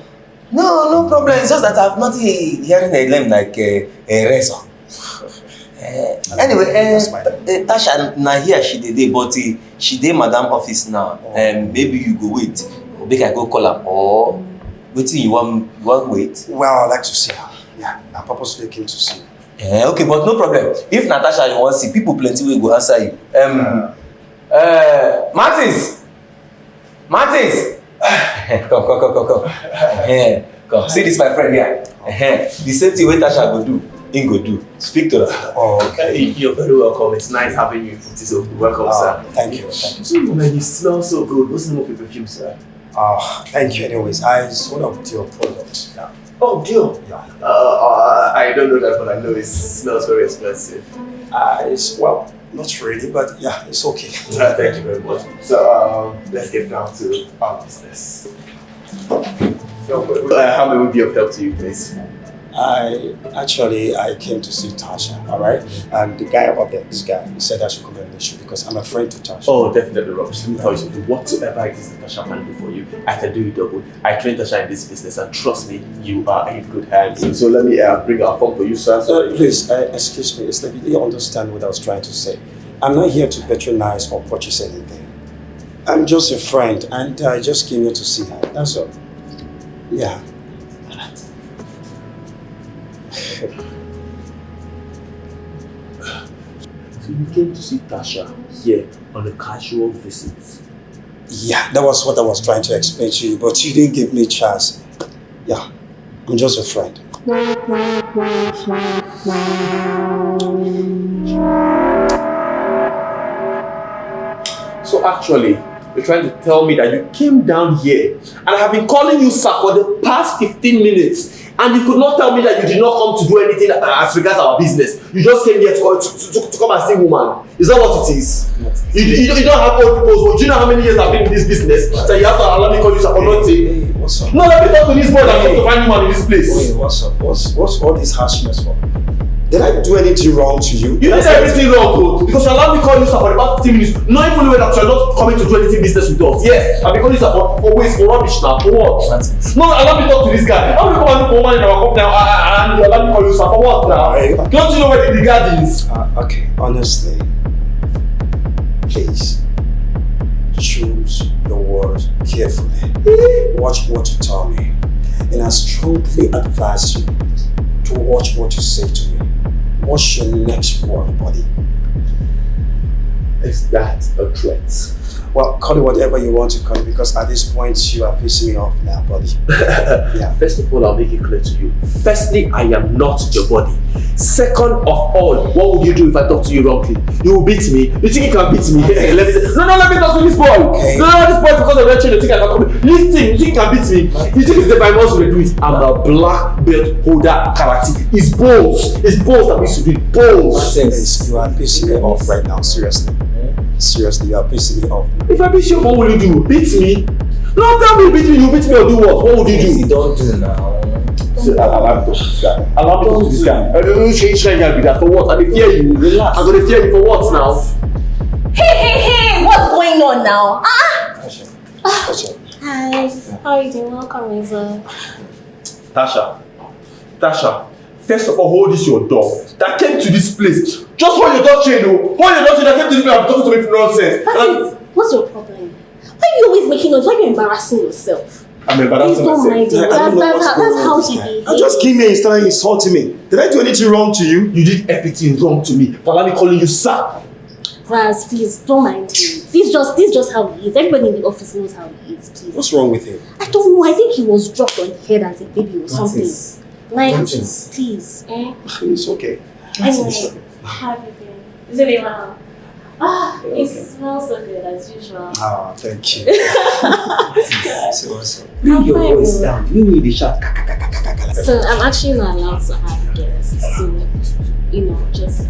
No problem. It's just that I've not hearing a name like a razor. Anyway, Tasha na here she dey, but she dey madam office now. Maybe you go wait. Or make I go call her. Or wetin you want wait? Well, I'd like to see her. Yeah, I purposely came to see her. Okay, but no problem. If Natasha you want see, people plenty will go answer you. Martins. Come. Come. See this my friend here. The same thing wey Tasha go do, he go do. Speak to her. Oh, okay. You're very welcome. It's nice having you. So welcome, sir. Thank you. So, man, you smell so good. What's the name of your perfume, sir? Thank you. Anyways, it's one of your products. Yeah. Oh, deal. Yeah. I don't know that, but I know it smells very expensive. It's well, not really, but yeah, it's okay. Thank you very much. So, let's get down to our business. So, how may we be of help to you, please? I came to see Tasha, alright? And the guy up there, this guy, he said I should come on the show because I'm a friend to Tasha. Oh, definitely, Rob. Let me tell you something. Whatsoever it is that Tasha can do for you, I can do it double. I trained Tasha in this business, and trust me, you are in good hands. So let me bring our phone for you, sir. Please, excuse me. It's like you don't understand what I was trying to say. I'm not here to patronize or purchase anything. I'm just a friend, and I just came here to see her. That's all. Yeah. So you came to see Tasha here on a casual visit? Yeah, that was what I was trying to explain to you, but you didn't give me a chance. Yeah, I'm just a friend. So actually, you're trying to tell me that you came down here and I have been calling you, sir, for the past 15 minutes. And you could not tell me that you did not come to do anything as regards our business. You just came here to come and see woman. Is that what it is? You don't have old people. Do you know how many years I've been in this business? So you have to allow me to call you, sir, for nothing. Hey, what's up? No, let me talk to this boy that came to find woman in this place. Wait, what's up? What's all this harshness for? Did I do anything wrong to you? You did everything wrong, bro. Because you allowed me to call you, sir, for the past 15 minutes, knowing fully well that you're not coming to do anything business with us. Yes, I've been calling you, sir, for waste, for rubbish now. For what? No, allow me to talk to this guy. How do you come and look for woman in our company now and you allow me to call you, sir, for what now? Don't you know where the garden is? Okay, honestly, please choose your words carefully. Watch what you tell me, and I strongly advise you to watch what you say to me. What's your next word, buddy? Is that a threat? Well, call it whatever you want to call it, because at this point you are pissing me off now, buddy. Yeah. First of all, I'll make it clear to you. Firstly, I am not your body. Second of all, what would you do if I talk to you wrongly? You will beat me. You think you can beat me? Okay. let me talk to this boy. Okay. No, this boy, because of that chain, you think I can come. Listen, you think you can beat me? You think it's the by must do it? I'm a black belt holder karate. It's balls. It's balls that we should be balls. You are pissing me off right now, seriously. Seriously, you are pissing me off. If I beat you, what will you do? Beat me? No, tell me beat me. You beat me or do what? What would you do? You don't do now. So, allow me to talk to this guy. Allow me to talk to this guy. I don't know change guy be that for what? I dey fear you. Relax. I'm gonna fear you for what now? Hey, what's going on now? Hi, how are you doing? Welcome, Lisa. Tasha, first of all, hold this your door. That came to this place. Just hold your door chain, oh. Hold your door chain that came to this place. I'm talking to me for nonsense. What's your problem? Why are you always making noise? Why are you embarrassing yourself? I'm embarrassing myself. Please don't mind him. That's how he behaves. I just came here and started insulting me. Did I do anything wrong to you? You did everything wrong to me. For me calling you sir. Raz, please don't mind him. This just how he is. Everybody in the office knows how he is. Please. What's wrong with him? I don't know. I think he was dropped on his head as a baby or something. Like, please. It's okay. Anyway, how are you doing? Is it well? It smells so good as usual. Thank you. So what's up? Bring your voice down. You need the shot. So I'm actually not allowed to have guests. So just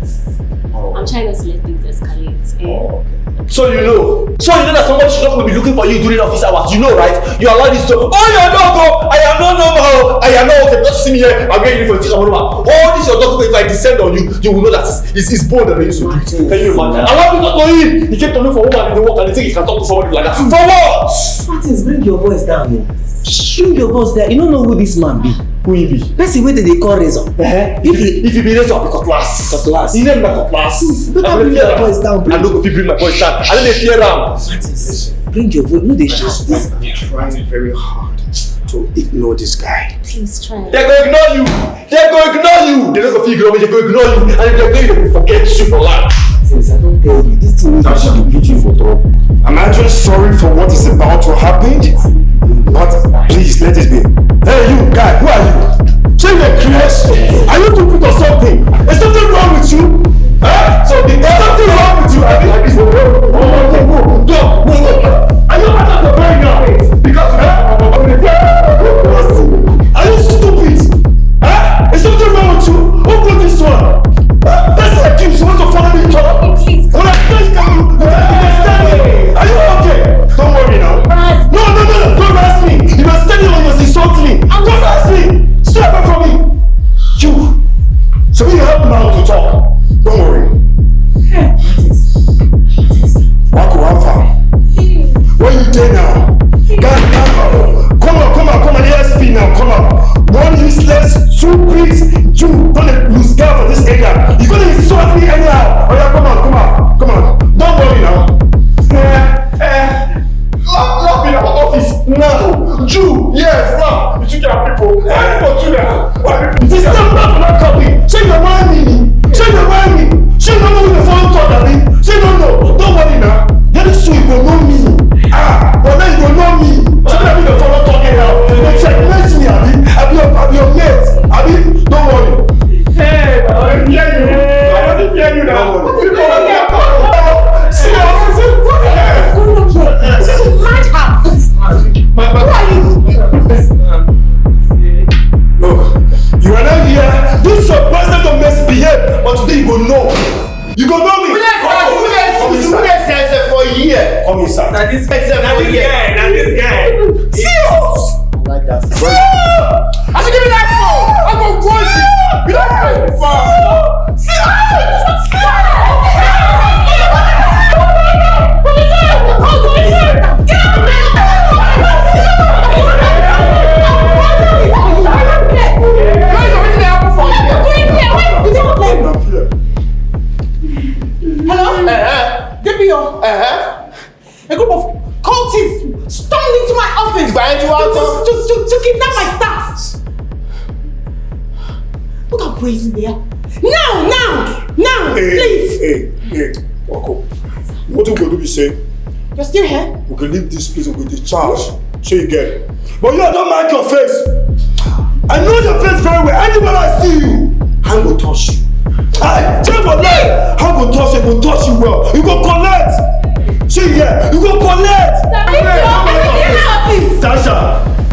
I'm trying not to let things escalate. So you know that somebody should not be looking for you during office hours. You know, right? You allow this to. Oh, you are not go. I am not normal. I am not okay. Just see me here. I'm getting for teacher. All this your document. If I descend on you, you will know that it's bold that they used to do. Can you imagine? I want to talk to him. He kept on looking for woman in the work and he think he can talk to somebody like that. For what? Martins, bring your voice down. Bring your voice there. You don't know who this man be. Who he be? Person wey they call Razor. If he be Razor, be Cutlass. Cutlass. He name na Cutlass. Don't bring your voice down. I don't go fit bring my voice down. I don't dey fear am. Bring your voice. No, they shout. I'm trying very hard to ignore this guy. Please try. They go ignore you. They no go fit ignore me. They go ignore you, and if they go, they will forget you for life. Since I don't tell you, this thing will get you for trouble. I'm actually sorry for what is about to happen, but please let it be. Hey, you guy, who are you? Say you're curious. Are you stupid or something? Is something wrong with you? Huh? So there's something wrong with you. I mean, like this. Go. Are you out of the brain now? Because are you stupid? Huh? Is something wrong with you? Who put this one? That's like you want to follow me talk? Please. When I tell you, are you okay? Don't worry now. No, don't ask me. You are standing on your insult me. Don't ask me. Step away from me. You. So you help me out to talk. Don't worry. Wako Alpha. Where you there now? Come on, ASP now, come on. One useless, two bricks, you gonna lose guard for this area. You're gonna insult me anyhow. Oh yeah, come on. Don't worry now. Lock me in our office now. Jew, yes, now. You took care of people. Why people do that? This is not copy. Say you're whining me. Say you don't know who the phone talk, Abby. Say don't know. Don't worry now. Very soon you will know me. But then you will know me. So let me the phone talking now. They checkmate me, Abby. I'll be your mate. Abby, don't worry. Hey, I don't fear you now. What do you know? See this is my house. Who are you? Look, you are not here. This your president don't misbehave, but today you will know. You go know me. Who for a year? Come inside. Now this guy. See us. I like that. I should give me that phone. I'm gonna watch you. You don't pay for. See us. Hello? DPO. A group of cultists stormed into my office to kidnap my staff. Look how crazy they are. Now, please. Hey, Wako. What are we going to be saying? You're still here? We can leave this place with the charge. So you get it. But you don't like your face. I know your face very well. Anywhere I see you, I will touch you. I tell you what, I will touch you well. You go collect. See here, you go collect. Tasha,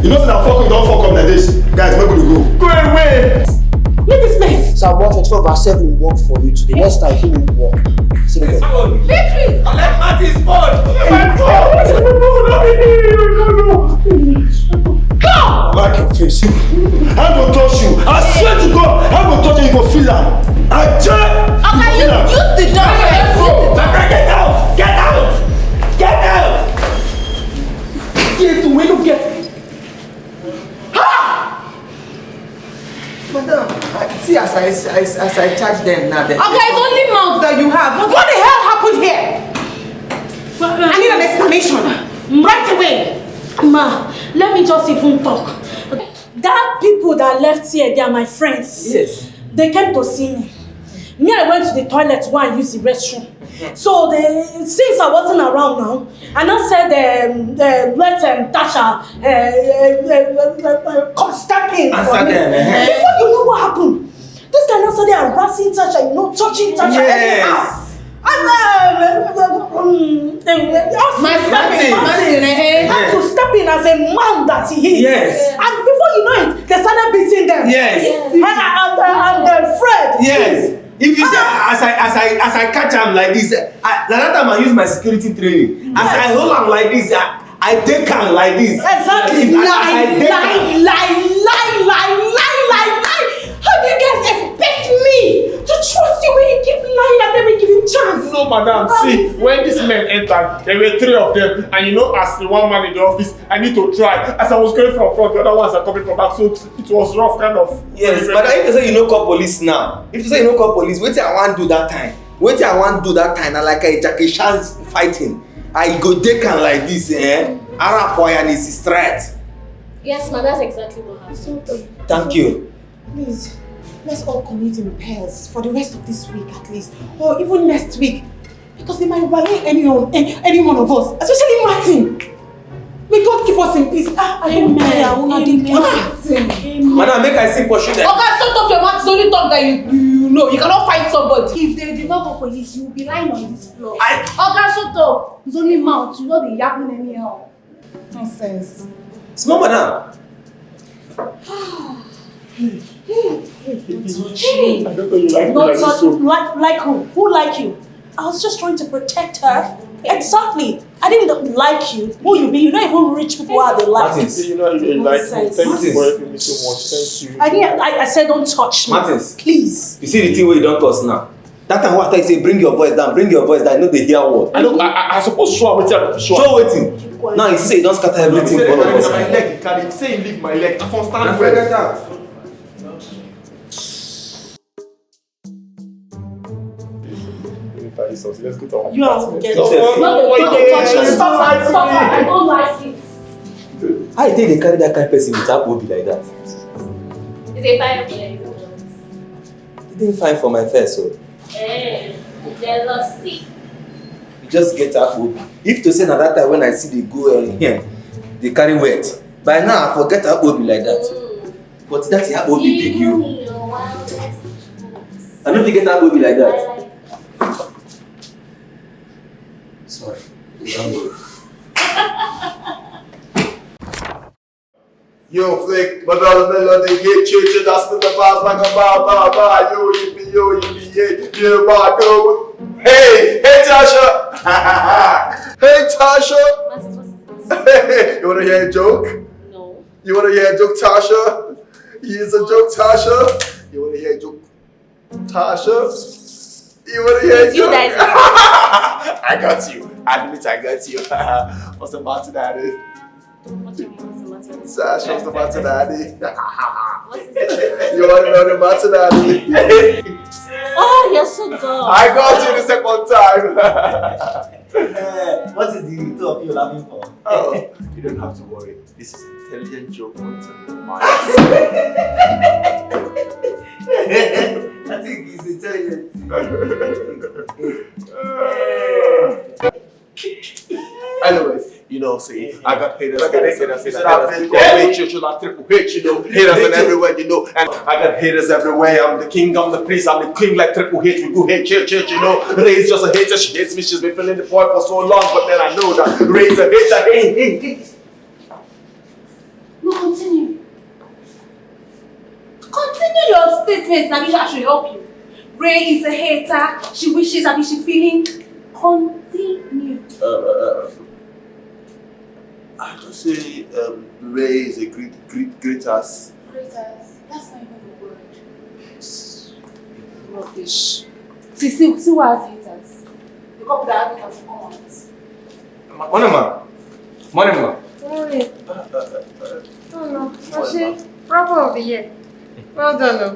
you know that fucking don't fuck up like this. Guys, where could you go? Go away. Leave this place. So I want 24/7 will work for you today. Next time he will work. See you again. Victory! Collect Martin's phone! I like your face. I will touch you. I swear to God, I will touch you. You go feel that. I tell you. Okay, use the door. Get out! Get out! Get out! Yes, we don't get. Madam, see as I charge them now. Okay, it's only mouth that you have. What the hell happened here? I need an explanation. Right away. Ma, let me just even talk. That people that left here, they are my friends. Yes. They came to see me. I went to the toilet to go and use the restroom. So since I wasn't around now, I now said let Tasha come step in. Before you know what happened, this guy now started harassing Tasha, touching Tasha anyhow. And had to step in as a man that he is. Yes. And before you know it, they started beating them. Yes. And Fred. Yes. If am like this. That time I use my security training. As I hold am like this, I take am like this. Exactly. Lie. How do you guys expect me to trust you when you keep lying at every given chance? No, madam. See, when these men entered, there were 3 of them, and you know, as the one man in the office, I need to try. As I was going from front, the other ones are coming from back, so it was rough, kind of. Yes, but if you say you no call police now, if you say you no call police, wetin I wan do that time? Wetin I wan do that time? Na like a Jackie Chan fighting. I go take am like this, Arab boy and his strength. Yes, ma, that's exactly what happened. Thank you. Please, let's all commit in pairs for the rest of this week at least, or even next week, because they might violate any one of us, especially Martin. May God keep us in peace. Amen. Madam, make I see pursue them. Okay, shut up your mouth. It's only talk that you know. You cannot fight somebody. If they did not go police, you will be lying on this floor. Okay, shut up. It's only mouth. You know they yapping anyhow. Nonsense. Small madam. Hey. I don't know you like me Not like this, so. like who? Who like you? I was just trying to protect her. Exactly. I didn't like you. Who you be? You know even rich people are they like. Martins. You know you like me. Nonsense. Thank you for helping me so much. Thank you. I said don't touch me. Martins. Please. You see the thing where you don't cause now. That time what I say, bring your voice down. I know they hear what. I suppose show waiting. Show waiting. Now you say you don't scatter everything for all of us. My leg, carry. Say you leave my leg. I can't stand for it. Let's go to You are get Stop. Stop. I don't like it. How you think they carry that kind of person without Obi like that? It's a fire place. You didn't find for my face, so Jealousy. you just get up Obi. If to say na that time when I see they go here, they carry weight. By now I forget how Obi like that. But that's how Obi take you. I don't forget how Obi like that. Sorry. Yo, Flick, my dollar melody, get church, that's the vibe like a ba. Yo, yippee, yeah, my go. Hey, Tasha. Hey, Tasha. Hey, you wanna hear a joke? No. You wanna hear a joke, Tasha? Here's a joke, Tasha. You wanna hear a joke, Tasha? You wanna hear a joke? You guys. I got you. Admit I got you. What's the matter, Daddy? What do you mean? Sash, what's the matter, Daddy? You wanna know the matter, Daddy? Oh, you're so dumb. I got you the second time. What is the two of you laughing for? Oh, you don't have to worry. This is an intelligent joke for your mind. I think he's intelligent. Anyways, you know, see, I got haters everywhere, you know, and I got haters everywhere. I'm the king, I'm the priest, I'm the king like Triple H. We go hate church, you know. Ray's just a hater, she hates me, she's been feeling the boy for so long, but then I know that Ray's a hater. Hey. No, continue. Continue your statements, Nabisha should help you. Ray is a hater, she wishes that she's feeling. Continue. I just say Ray is a great ass. Great ass. That's not even the word. Rubbish. See what haters. The couple that have haters come out. Morning, ma. Sorry. Oh no, actually, rapper of the year. Well done, no.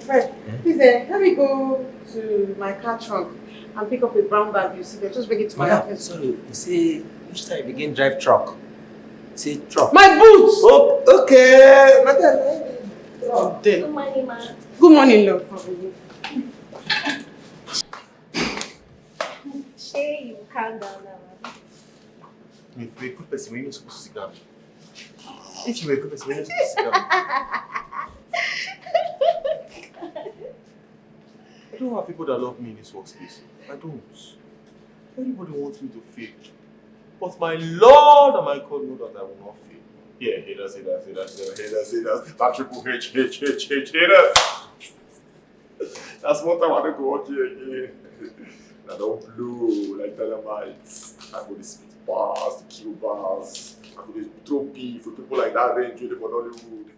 Fred, please let me go to my car trunk and pick up a brown bag you see there. Just bring it to my office. Sorry, you say which time you begin drive truck? Say truck. My boots! Oh, okay. Good morning, ma. Good morning, love. How are you? Shay, you calm down now. If you're a good person, you're not supposed to sit down. If you're a good person, you're not supposed to sit down. I don't have people that love me in this workspace. I don't. Everybody wants me to fail. But my Lord and my God know that I will not fail. Yeah, haters. That Triple H, haters. That's what I want to go work here again. I don't blow like dynamite. I go to spit bars, to kill bars. I go to throw beef for people like that range for Hollywood.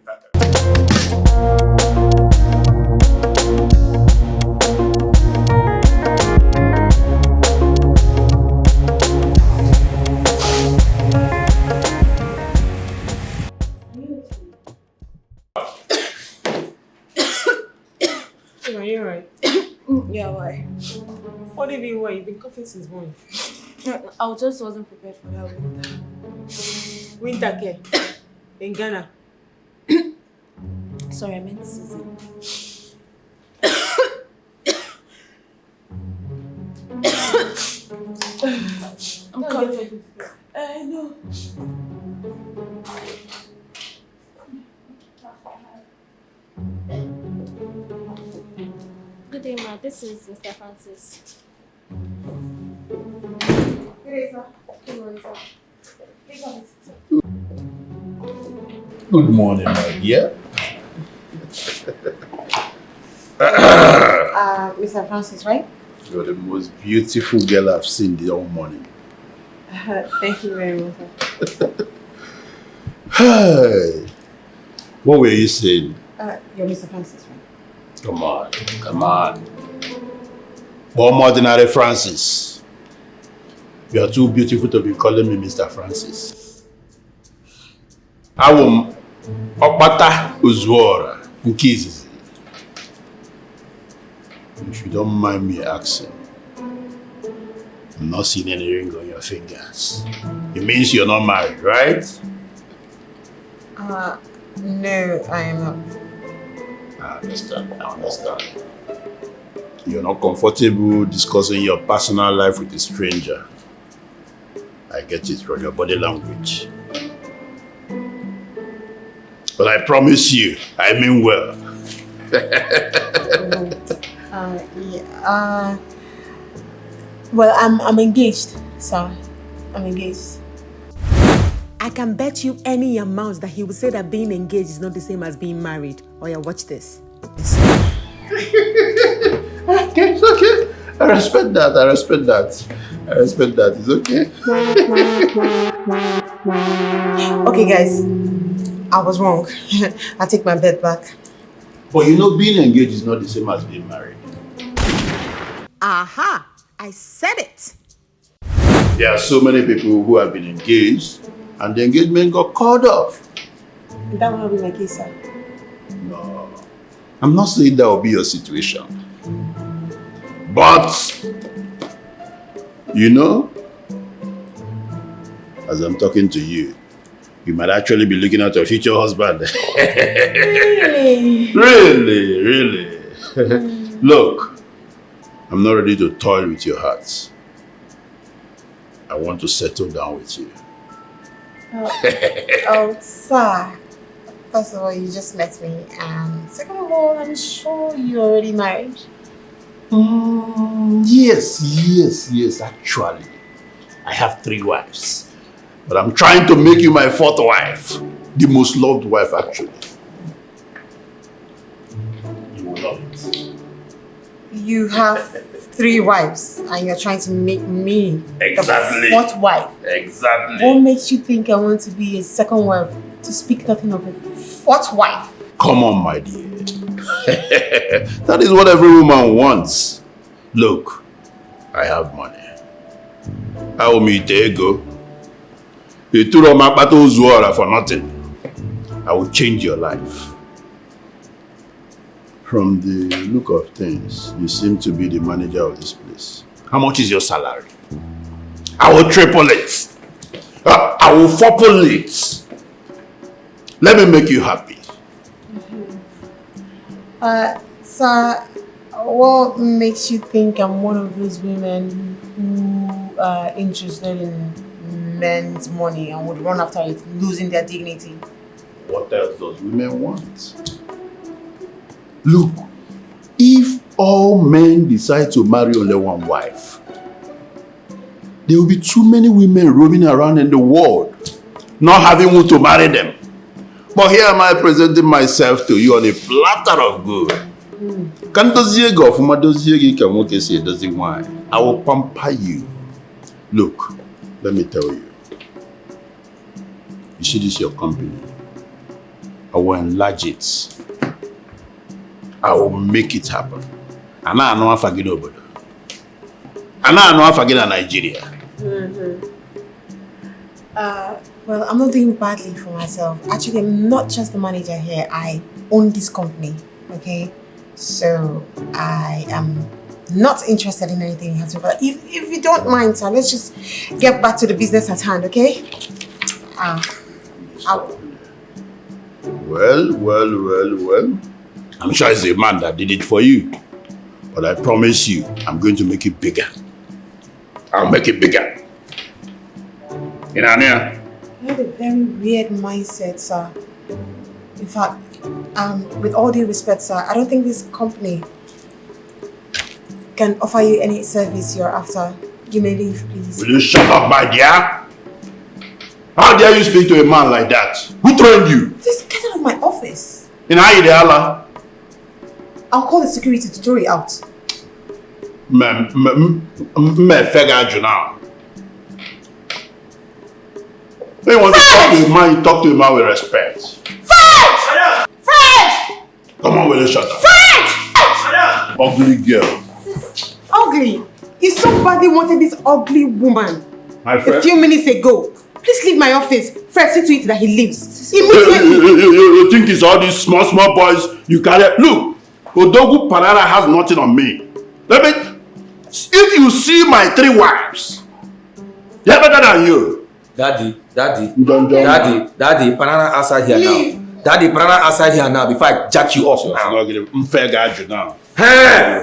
You're right. Yeah, why? What if you were? You've been coughing since morning. I just wasn't prepared for that winter. Winter care. In Ghana. Sorry, I meant season. I'm coming. No. Good day, ma. This is Mr. Francis. Good day, sir. Good morning, sir. Good morning, my dear. Mr. Francis, right? You're the most beautiful girl I've seen the whole morning. Thank you very much, sir. Hey, what were you saying? You're Mr. Francis, right? Come on, come on. One ordinary Francis. You are too beautiful to be calling me Mr. Francis. I will Okpata Uzuora Nkizizi. If you don't mind me asking, I'm not seeing any ring on your fingers. It means you're not married, right? No, I am not. I understand. You're not comfortable discussing your personal life with a stranger. I get it from your body language. But I promise you, I mean well. Well, I'm engaged, sir. I'm engaged. I can bet you any amount that he will say that being engaged is not the same as being married. Oh yeah, watch this. Okay, it's okay. I respect that. It's okay. Okay, guys. I was wrong. I take my bet back. But you know, being engaged is not the same as being married. Aha! I said it. There are so many people who have been engaged and the engagement got called off. That will not be my case, sir. No. I'm not saying that will be your situation. But, you know, as I'm talking to you, you might actually be looking at your future husband. Really? Really? Look, I'm not ready to toil with your heart. I want to settle down with you. Sir. First of all, you just met me. And second of all, I'm sure you're already married. Yes, actually. I have 3 wives. But I'm trying to make you my 4th wife. The most loved wife, actually. You will love it. You have 3 wives and you're trying to make me Exactly. the 4th wife. Exactly. What makes you think I want to be a 2nd wife, to speak nothing of a 4th wife? Come on, my dear. That is what every woman wants. Look, I have money. I will meet Ego. You threw my battle Zuora for nothing. I will change your life. From the look of things, you seem to be the manager of this place. How much is your salary? I will triple it. I will quadruple it. Let me make you happy. Sir, what makes you think I'm one of those women who are interested in men's money and would run after it, losing their dignity? What else does women want? Look, if all men decide to marry only one wife, there will be too many women roaming around in the world, not having who to marry them. But here am I presenting myself to you on a platter of gold. Can dozie go for my dozie can work as it doesn't want. I will pamper you. Look, let me tell you. You see, this is your company. I will enlarge it. I will make it happen. And I know I forget over there. And I know I forget Nigeria. Well, I'm not doing badly for myself. Actually, I'm not just the manager here. I own this company, okay? So, I am not interested in anything you have to. But if you don't mind, sir, let's just get back to the business at hand, okay? Well. I'm sure it's a man that did it for you. But I promise you, I'm going to make it bigger. I'll make it bigger. You know, Ania? You have a very weird mindset, sir. In fact, with all due respect, sir, I don't think this company can offer you any service you're after. You may leave, please. Will you shut up, my dear? How dare you speak to a man like that? Who trained you? Just get out of my office. In Ideala? I'll call the security to throw you out. Me fega you now. When you want to talk to a man, you talk to a man with respect. Fred! Fred! Come on, will you shut up? Fred! Ugly girl. Ugly? You so badly wanted this ugly woman. My friend? A few minutes ago. Please leave my office. Fred, see to it that he leaves. You think it's all these small boys you carry? Look, Odogu Parara has nothing on me. If you see my 3 wives, they're better than you. Daddy, Panana outside here now. Daddy, Panana outside here now before I jack you up now. Unfair guy you now. Hey!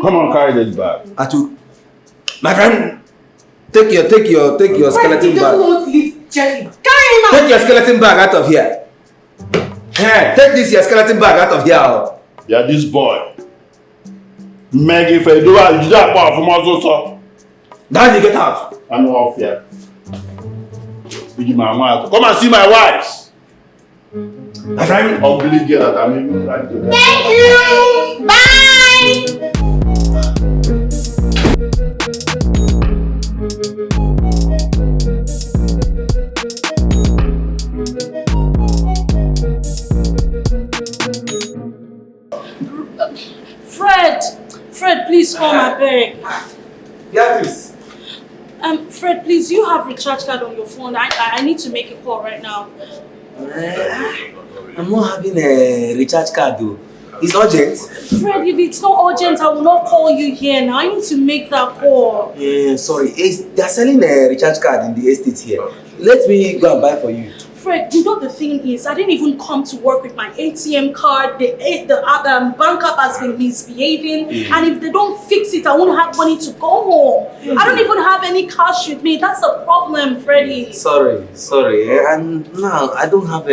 Come on, carry this bag. Atu, my friend, take your skeleton bag. Carry him out. Take your skeleton bag out of here. Hey, take your skeleton bag out of here. Yeah, this boy. Maggie, if I do it, you just part from us also. Daddy, get out. I know how fear. Come and see my wives. My friend, ugly girl that I'm even right there. Thank you. Bye. Fred, please come, I beg. Yeah, please. Fred, please, you have recharge card on your phone. I need to make a call right now. I'm not having a recharge card though. It's urgent. Fred, if it's not urgent, I will not call you here now. I need to make that call. Sorry, they're selling a recharge card in the estate here. Let me go and buy for you. Fred, you know the thing is, I didn't even come to work with my ATM card. The bank app has been misbehaving, and if they don't fix it, I won't have money to go home. I don't even have any cash with me. That's the problem, Freddie. Sorry. And now I don't have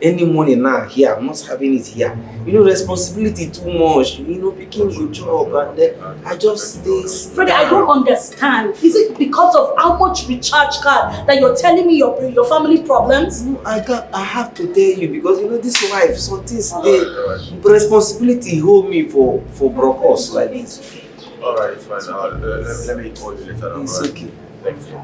any money now here. I'm not having it here. You know, responsibility too much. You know, picking good job, and I just stay. Freddie, I don't understand. Is it because of how much recharge card that you're telling me your family problems? No, I have to tell you because you know this wife. So things the responsibility hold me for brokers like this. All right, it's fine. Let me call you later. It's right? okay. Thank you.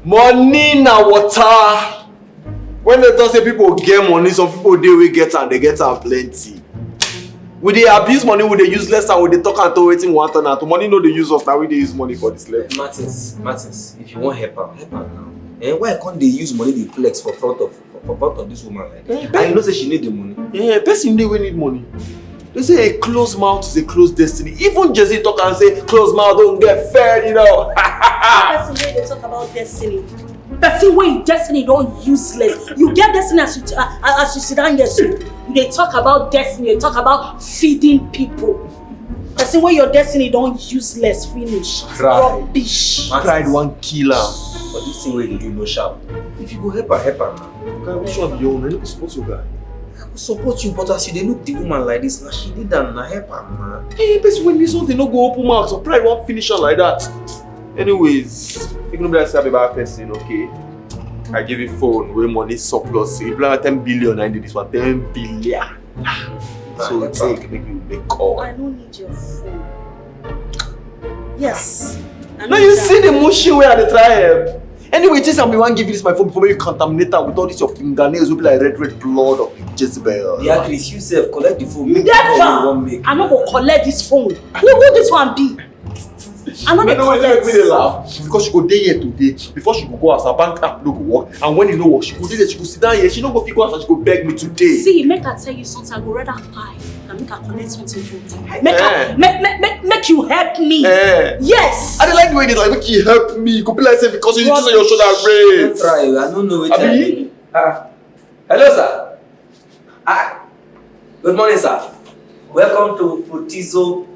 Money na water. When they talk say people get money, some people we get and they get plenty. We dey abuse money, we dey use less and we dey talk and talk wetin we want to. Money no dey use us now, we dey use money for this level. Martins, if you want help her now. Why can't they use money they flex for front of this woman like that? And you know say she need the money. Yeah, person dey wey need money. They say a closed mouth is a closed destiny. Even Jesse talk and say closed mouth don't get fed, you know. Person wey dey talk about destiny. Person wey destiny don't useless. You get destiny as you sit down here, so you dey talk about destiny. You talk about feeding people. Person wey your destiny don't useless finish. Rubbish. Pride one killer. But this thing wey you do no sharp. If you go help her now. Okay, which one be your own? I don't support your guy. I will support you, but as you dey look the woman like this, now she need that, now help her, man. Hey, person when this one they no go open mouth, so pride won't finish her like that. Anyways, you can be like a bad person, okay? I give you phone where money surplus. If you have 10 billion, I need this one 10 billion. So take make you make call. I don't need your phone. Yes. No, you see the mushy way I try. Anyway, just I'm the one give you this my phone before you contaminate her with all this your fingernails will be like red blood of Jezebel. Yeah, Chris, you self collect the phone. Never! I'm not gonna collect this phone. Who this one be? I'm not gonna let me laugh because she go there here today. Before she go as her bank app no go work, and when you know what she go there, she go sit down here. She no go figure out and she go beg me today. See, make her tell you something. I go rather buy and make her collect something from you. Make you help me. Yes. I don't like the way they like make you help me. Go be like say because you need to say your shoulder raise. Try. I don't know it. Hello, sir. Good morning, sir. Welcome to Fortizo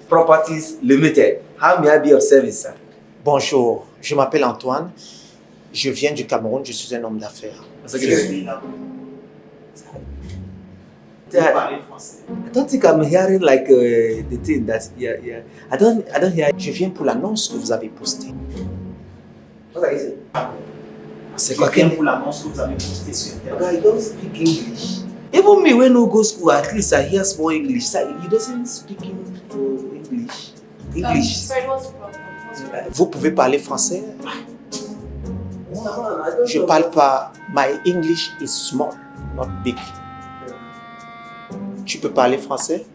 Properties Limited. How may I be of service, sir? Bonjour, je m'appelle Antoine. Je viens du Cameroun, je suis un homme d'affaires. I don't think I'm hearing like the thing that yeah. I don't hear. Je viens pour l'annonce que vous avez postée. What are you saying? C'est quoi? Je viens pour l'annonce que vous avez postée sur Internet. I don't speak English. Even me when no go school, at least I hear small English. So he doesn't speak English. Vous pouvez parler français? Je parle pas. My English is small, not big. Tu peux parler français?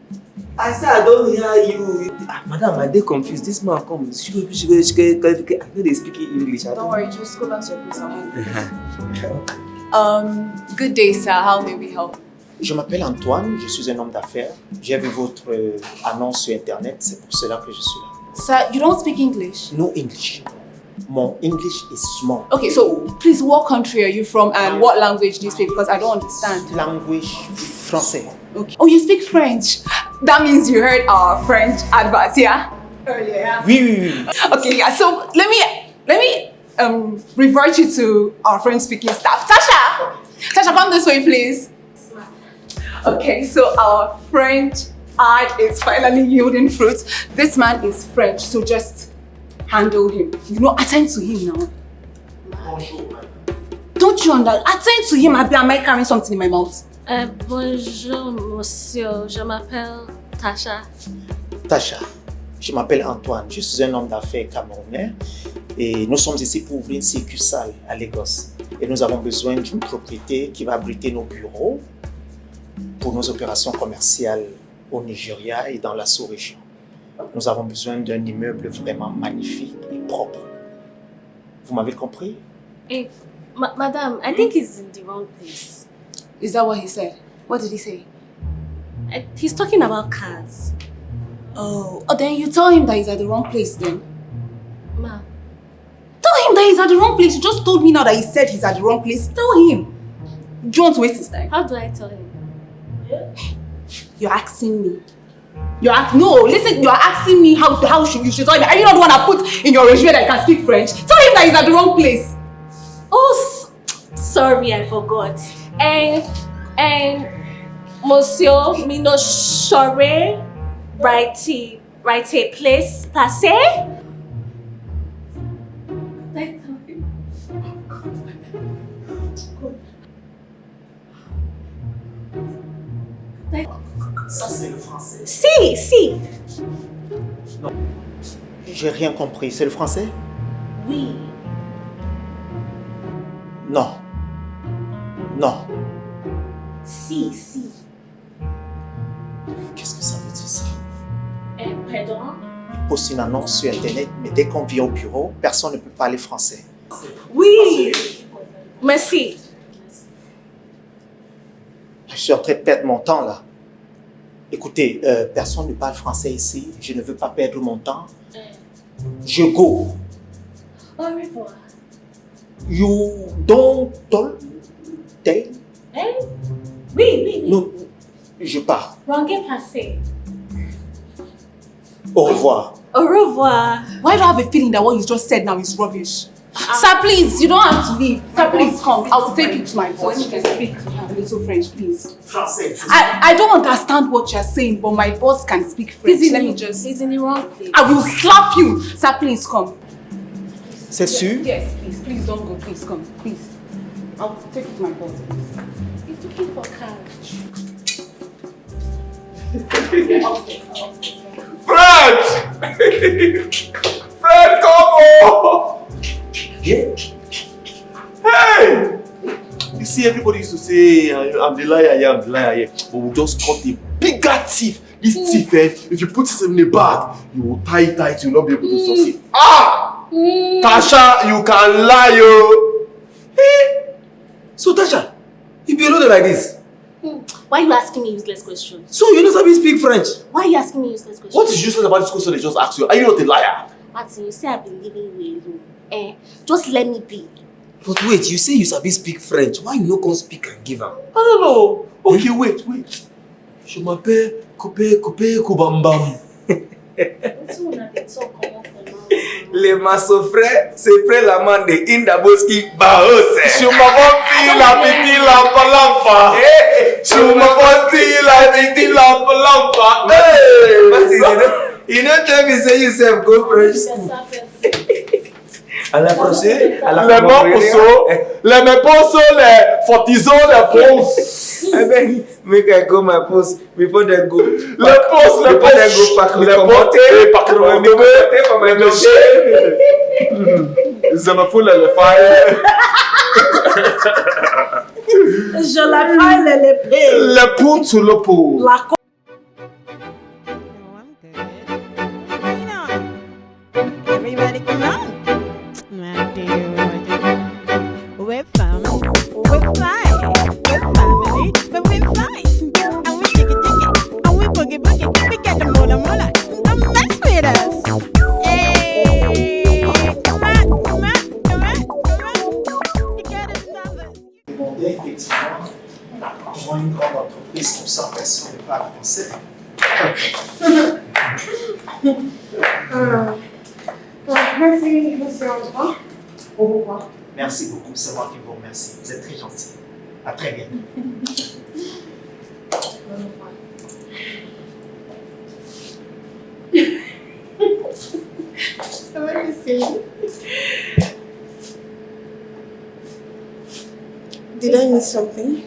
I said I don't hear you. Madam, I dey confused. This man come. She go. I know they speak English. Don't worry, just go back to your place. Good day, sir. How may we help? Je m'appelle Antoine, je suis un homme d'affaires. J'ai vu votre annonce sur Internet, c'est pour cela que je suis là. Sir, you don't speak English? No English. Mon English is small. Okay, so please, what country are you from and what language do you speak? Because I don't understand. Language français. Okay. Oh, you speak French. That means you heard our French advert, yeah? Earlier. Oui. Okay, yeah. So let me revert you to our French-speaking staff. Tasha, come this way, please. Okay, so our French ad is finally yielding fruit. This man is French, so just handle him. You know, attend to him now. Don't you understand? Attend to him. Am I carrying something in my mouth? Bonjour, monsieur. Je m'appelle Tasha. Tasha, je m'appelle Antoine. Je suis un homme d'affaires camerounais et nous sommes ici pour ouvrir une succursale à Lagos. Et nous avons besoin d'une propriété qui va abriter nos bureaux pour nos opérations commerciales au Nigeria et dans la sous-région. Nous avons besoin d'un immeuble vraiment magnifique et propre. Vous m'avez compris? Hey, madam, I think he's in the wrong place. Is that what he said? What did he say? He's talking about cars. Oh, then you tell him that he's at the wrong place then. Ma. Tell him that he's at the wrong place. You just told me now that he said he's at the wrong place. Tell him. Do you want to waste his time? How do I tell him? You're asking me. No, listen, you're asking me how you should tell him. Are you not the one I put in your resume that can speak French? Tell him that he's at the wrong place. Oh, sorry, I forgot. And monsieur, me no sure right a place passé. Ça, c'est le français. Si. Non. J'ai rien compris. C'est le français? Oui. Non. Si. Qu'est-ce que ça veut dire ça? Pardon? Il poste une annonce sur Internet, mais dès qu'on vient au bureau, personne ne peut parler français. Oui. Merci. Je suis en train de perdre mon temps là. Écoutez, personne ne parle français ici. Je ne veux pas perdre mon temps. Je go. Au revoir. You don't talk? Oui. Non, je pars. Rangué passé. Au revoir. Au revoir. Why do I have a feeling that what you just said now is rubbish? Sir, please, you don't have to leave. Sir, please come. I'll take you to my boss. You can speak to her a little French, please. I don't understand what you're saying, but my boss can speak French. He's in the wrong place. I will slap you. Sir, please come. C'est sûr? Yes, please don't go. Please come. Please. I'll take it to my purse. He's looking for cash. Fred! Fred, come on! Yeah. Hey! You see, everybody used to say, I'm the liar here, I'm the liar here. But we'll just cut a bigger thief. This thief, if you put it in a bag, you will tie it tight, you will not be able to succeed. Ah! Tasha, you can lie, yo! Hey! So, Tasha, you be loaded like this? Why are you asking me useless questions? So, you know how to speak French? Why are you asking me useless questions? What is useless about this question they just asked you? Are you not a liar? Martin, you say I've been leaving you alone. Just let me be. But wait, you say you sabi speak French. Why you no come speak and give am? I don't know. Okay, wait. Je m'appelle Coupe Koubambam. Les massofrés, c'est près la main de Indaboski Baose. Je m'appelle la petite lampa. Je m'appelle la petite lampa. Hey! You know tell me say you self go French school. À la prochaine, les fortisans, les poses. I beg, make I go my post before they go. Les poses, before they go pack me pour my dossier. Je me fous le file. Je la file l'épée. Le poutre sur le pot. La Everybody come on. My dear, we're family, we're fine, we're family, but we're fine. And we jiggy jiggy, and we boogie boogie, we get the mola. Don't mess with us. Hey, come on. You get another. Bon, effectivement, comment une grande entreprise comme ça, personne ne parle français. Merci, monsieur Antoine. Au revoir. Merci beaucoup, c'est moi qui vous remercie. Vous êtes très gentil. À très bientôt. Let me see. Did I miss something?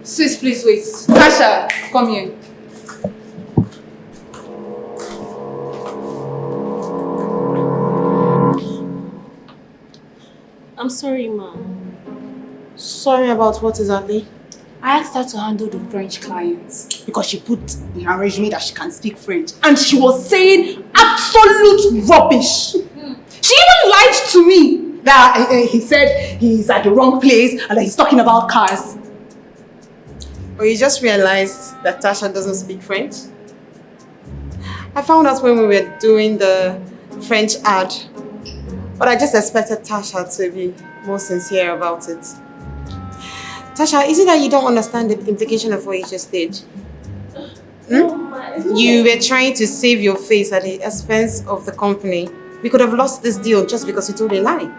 Sis, please wait. Tasha, come here. I'm sorry, ma. Sorry about what exactly? I asked her to handle the French clients because she put in her resume that she can speak French, and she was saying absolute rubbish. She even lied to me that he said he's at the wrong place and that he's talking about cars. Or you just realized that Tasha doesn't speak French? I found out when we were doing the French ad, but I just expected Tasha to be more sincere about it. Tasha, is it that you don't understand the implication of what you just did? You were trying to save your face at the expense of the company. We could have lost this deal just because you told a lie.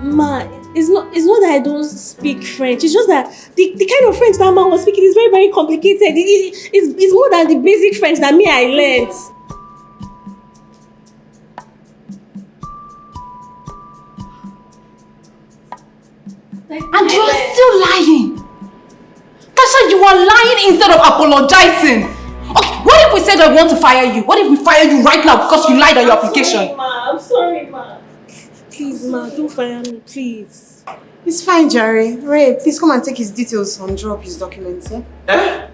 Ma, it's not that I don't speak French. It's just that the kind of French that man was speaking is very, very complicated. It's more than the basic French that me I learned. And you're still lying. Tasha, you are lying instead of apologizing. Okay, what if we said that we want to fire you? What if we fire you right now because you lied on your application? I'm sorry, ma. Please, ma, don't fire me, please. It's fine, Jerry. Ray, please come and take his details and drop his documents, yeah?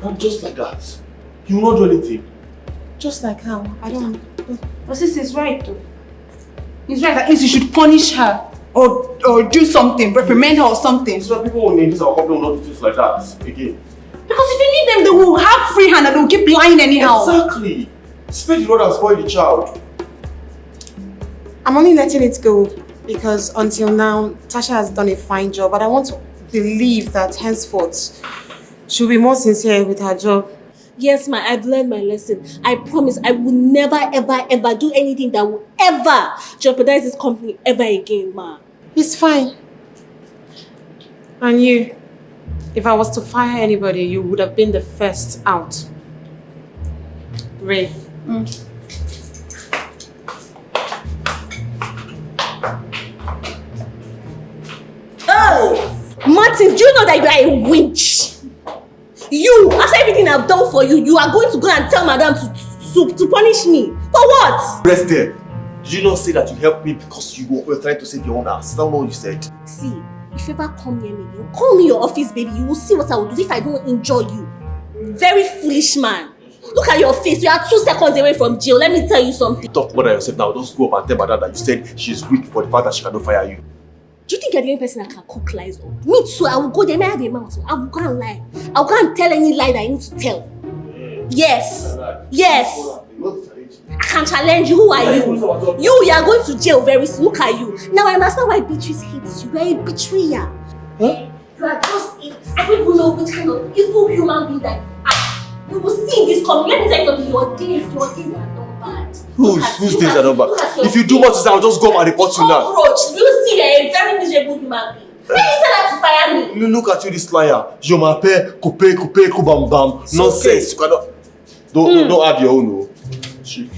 I'm just like that. You will not do anything. Just like how? I don't... But sis is right though. He's right, at least you should punish her. Or do something, reprimand her or something. So that people will name this our company will not do things like that again. Because if you need them, they will have free hand and they will keep lying anyhow. Exactly. Spare the rod and spoil the child. I'm only letting it go because until now, Tasha has done a fine job, but I want to believe that henceforth, she'll be more sincere with her job. Yes, ma, I've learned my lesson. I promise I will never, ever do anything that will ever jeopardize this company ever again, ma. It's fine. And you, if I was to fire anybody, you would have been the first out. Ray. Oh! Martins, do you know that you are a witch? You, after everything I've done for you, you are going to go and tell madam to punish me. For what? Rest there. Did you not say that you helped me because you were trying to save your own ass? Is that what you said? See, if you ever come near me, you call me your office baby, you will see what I will do if I don't enjoy you. Very foolish man. Look at your face. You are 2 seconds away from jail. Let me tell you something. Talk about yourself now. Just go up and tell madam that you said she's weak for the fact that she cannot fire you. Do you think you're the only person that can cook lies on? Me too. I will go there. I have a mouth. I will go and lie. I will go and tell any lie that I need to tell. Yes. Yes. I can challenge you. Who are you? You are going to jail very soon. Look at you. Now I understand why Beatrice hates you. You are a betrayer. Huh? You are just I don't even know which kind of evil human being that you will see in this coming. Let me tell you something. Your days are not bad. Whose days are not bad? If you do what is, I'll just go and report you now. Cockroach, you see you're a very miserable human being. Why did you tell her to fire me? Look at you, this liar. Je m'appelle coupe, bam bam. Nonsense. You cannot. Don't have your own. No. Shit.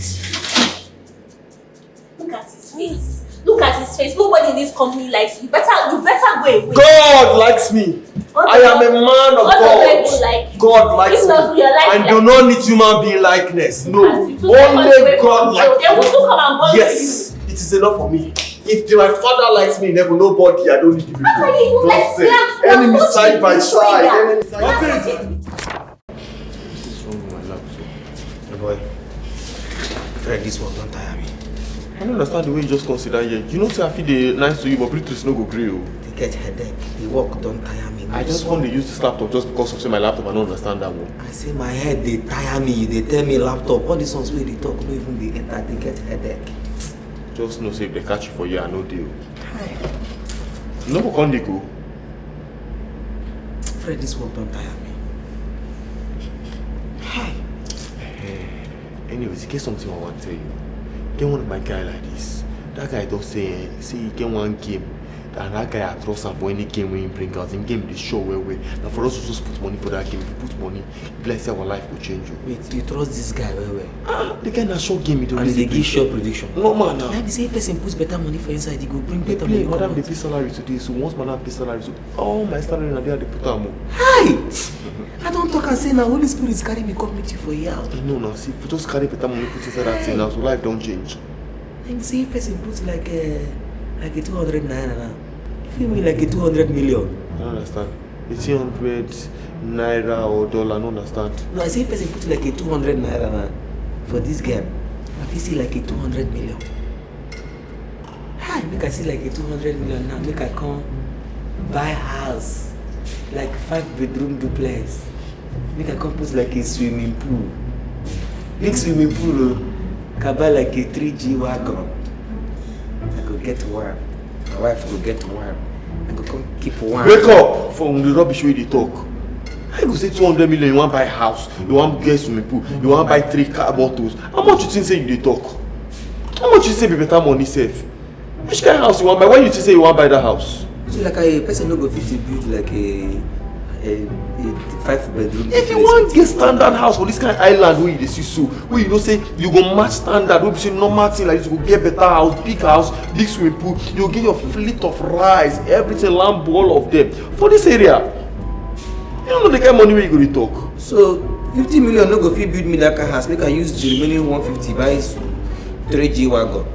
Look at his face. Look at his face. Nobody in this company likes you. You better go away. God likes me. I am a man of God. Like God likes me. I do not need human being likeness. No. Only God likes me. Yes. It is enough for me. If my father likes me, never nobody, I don't need to be. Don't say. Enemy side by side. Enemy side by side. What's wrong with my laptop? Boy, Fred, this work don't tire me. I don't understand the way you just consider here. You know, say I feel nice to you, but Beatrice no go grey. They get headache. The work don't tire me. I just want to use this laptop just because of say my laptop. I don't understand that one. I say my head they tire me. They tell me laptop. All these ones where they talk, no even they enter. They get headache. Just know say if they catch you for you, I no deal. No go come go. Fred, this work don't tire me. Hi. Anyways, get something I want to tell you. Get one of my guy like this. That guy don't say he get one game. And that guy I trust him for any game when he bring out. In game they show where. Now for us to just put money for that game, if you put money, bless our life will change you. Wait, you trust this guy where? The guy that show game, he don't and they give sure prediction. No man. Now they say if person puts better money for inside, he go bring better money. Madam they pay salary today, so once madam pay salary, so all my salary na there they put am. Hi! I don't talk and say now Holy Spirit is carry me come meet you for a year. No, now see, if you just carry better money put inside that thing now, so life don't change. And say if person puts like a 200 naira now. Feel me like a 200 million. I don't understand. 100 naira or dollar, I don't understand. No, I say if person put like a 200 naira now for this game, I feel see like a 200 million. Hi, make I see like a 200 million now. Make I come buy house, like 5-bedroom duplex. Make I come put like a swimming pool. Big swimming pool, can buy like a 3G wagon. I could get warm. My wife will get warm. I go come keep warm. Wake up from the rubbish way they talk. I go say 200 million, you want to buy a house, you want to get swimming pool, you want to buy 3 car bottles. How much you think say you they talk? How much you say be better money safe? Which kind of house you want to buy? Why you think say you want to buy that house? So like a person no go fit to build like a 5-bedroom. If you want get standard house for this kind of island where you see so, where you know say you go match standard, where you say normal thing like this, you go get better house, big swimming pool, you go get your fleet of rice, everything, lamb, all of them for this area. You don't know the kind of money where you go to talk. So 50 million no go fit build me that kind of house. Make I use the remaining 150 buy 3G wagon.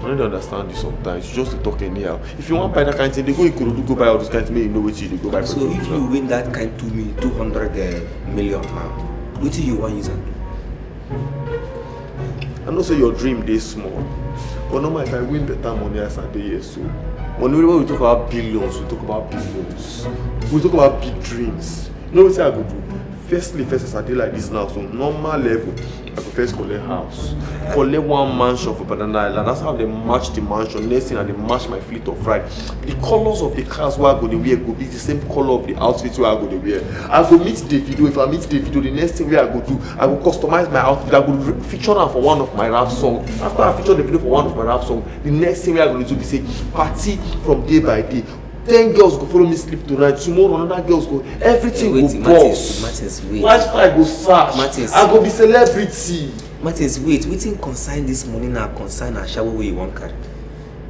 I don't understand this sometimes. You just talk anyhow. If you want to buy that kind of thing, they go Ikorodu, go buy all those kinds of things, you know what you go buy. So if you win that kind 200 million now, what do you want use it? I know say your dream is small, but no matter if I win better money as I day so. Money when we talk about billions, we talk about billions. We talk about big dreams. You know what I go do? First as I do like this now, so normal level, I go first collect house. Collect one mansion for Banana Island. That's how they match the mansion. Next thing, and they match my fleet of ride. The colors of the cars where I go to wear go be the same color of the outfits where I go to wear. I go meet the video. If I meet the video, the next thing where I go do, I go customize my outfit. I go feature them for one of my rap songs. After I feature the video for one of my rap songs, the next thing where I go to do be say party from day by day. 10 girls go follow me sleep tonight. Tomorrow another girls go. Everything go boss. Martins, wait. Lifestyle go search. Martins, I go be celebrity. Martins, wait. Wetin concern this money now? Concern a shower where you want carry.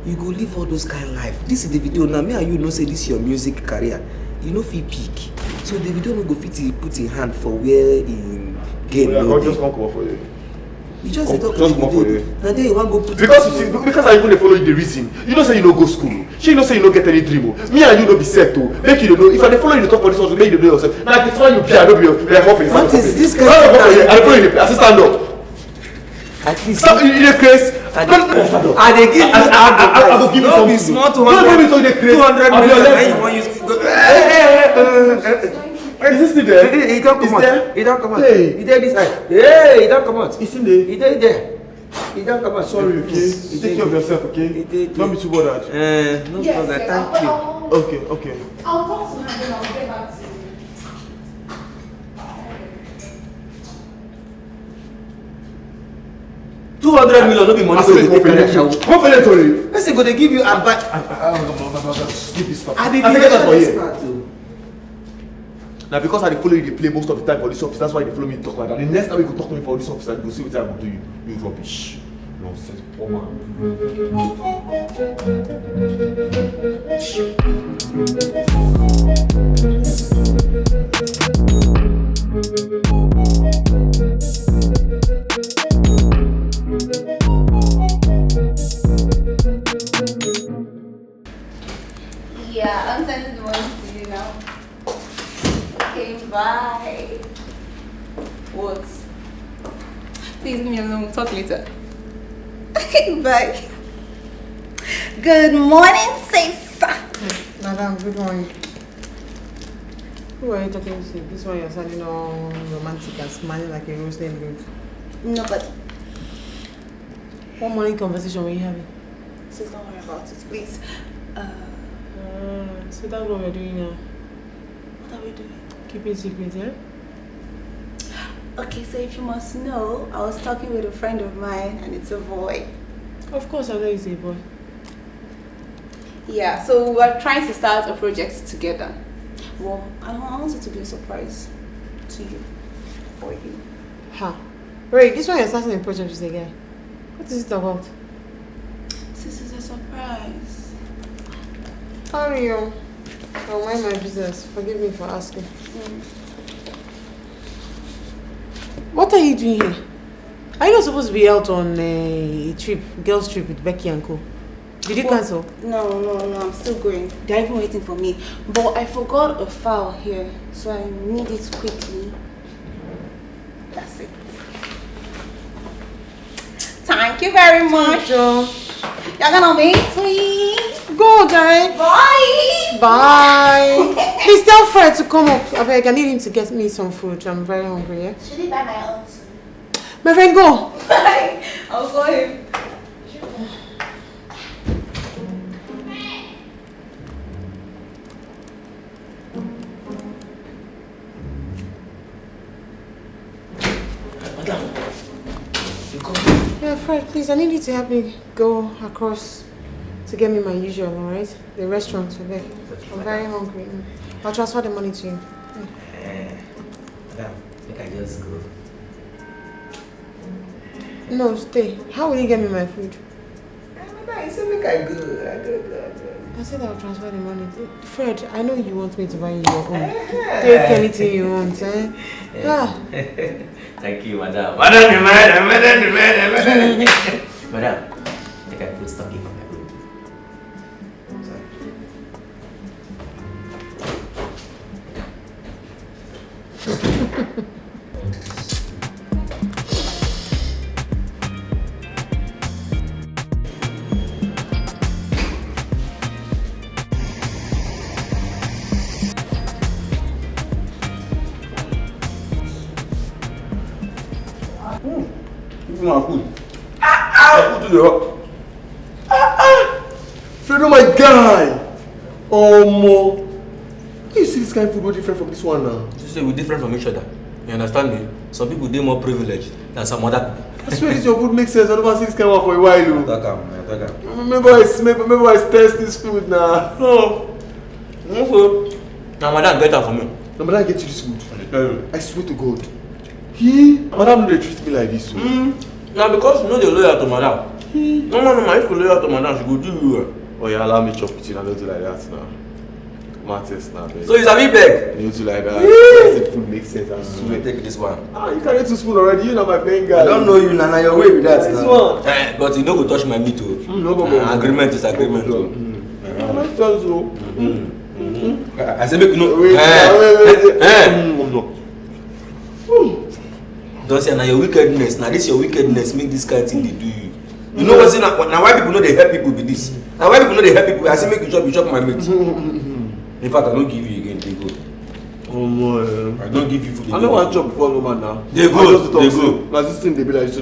you go live all those kind of life. This is the video now. Me and you know say this is your music career. You know fit peak. So the video no go fit put in hand for where in game. I'll just come for you. You just talk to the now then you want go put because you see, because I even follow you the reason. You know say you no go school. She know say you no get any dream. Me and you no be set to make you know. If I follow you the talk for this one, make you know yourself. Now the time you play, I no be like office. What is this guy? I follow you. I stand up. At least stop in the case. I dey give you I will give you some small 200 million. You want use is this still there? He don't come out. He don't come out. Hey. He there this side. Hey, he don't come out. He's in there. He there. He don't come out. Sorry, okay? Take care of yourself, okay? Don't be too bothered. No problem. Thank you. Okay. I'll talk to her and I'll get back to you. $200 million no be money wey go take carry shower. Come for it, Tori. Person go dey give you advice. Give this stuff. I dey get that for expert here. Now because I dey follow you dey play most of the time for this office, that's why you dey follow me talk like that. The next time you go talk to me for this office, you go see what I go do you. You rubbish. Nonsense, poor man. Yeah, I'm sending the money to you now. Okay, bye. What? Please leave me alone. We'll talk later. Okay, bye. Good morning, sis. Madam, good morning. Who are you talking to? This one you're sounding all romantic and smiling like a roasted goat. Nobody. What morning conversation were you having? Sis, don't worry about it, please. So that's what we're doing now. What are we doing? Keeping secret, yeah? Okay, so if you must know, I was talking with a friend of mine and it's a boy. Of course I know he's a boy. Yeah, so we're trying to start a project together. Well, I want it to be a surprise to you, for you. Ha. Wait, this one you're starting a project with a guy. What is it about? This is a surprise. Sorry, I'll mind my business. Forgive me for asking. What are you doing here? Are you not supposed to be out on a trip, girls' trip with Becky and Co? Did you cancel? No, I'm still going. They're even waiting for me. But I forgot a file here, so I need it quickly. That's it. Thank you very much. You're gonna be sweet. Go, Jai. Bye. Bye. Please tell Fred to come up. I beg, I need him to get me some food. I'm very hungry, yeah? Should he buy my own? My friend, go. Bye. I'll call him. Yeah, Fred, please, I need you to help me go across to get me my usual, alright? The restaurant today. I'm very hungry. I'll transfer the money to you. Madam, I think I just go. No, stay. How will you get me my food? Madam, you said make I go. I said I'll transfer the money. Fred, I know you want me to buy you your own. Take anything you want, eh? Yeah. Thank you, madam. Madam, madam, I think I put stocking for my food. Fredo, my guy! Omo! You see this kind of food very different from this one now? You say we're different from each other. You understand me? Some people they're more privileged than some other people. I swear this your food makes sense. I never see this kind of one for a while. Remember I taste this food now. Oh. Now madam get that for me. Now madam get you this food. I swear to God. Madam no dey treat me like this. Now because you know they're loyal to madam. No, if you lay out on my dance, you go do you. Oh yeah, allow me chop with you and don't do like that now. Matters now, baby. So it's a big bag. You do like that. The food makes sense. I swear. Take this one. You carry 2 spoons already. You know my playing guy. I don't know you, Nana. Your way with that. This one. But you don't go touch my meat too. Agreement is agreement too. I said make you know. Don't say now your wickedness. Now this your wickedness make this kind of thing they do you. You know what's now why people know they help people with this? Now why people know they help people? I say make you chop my meat. In fact, I don't give you again. They go. Oh man. I don't give you food. I don't want to chop before no man now. They go. Now this thing they be like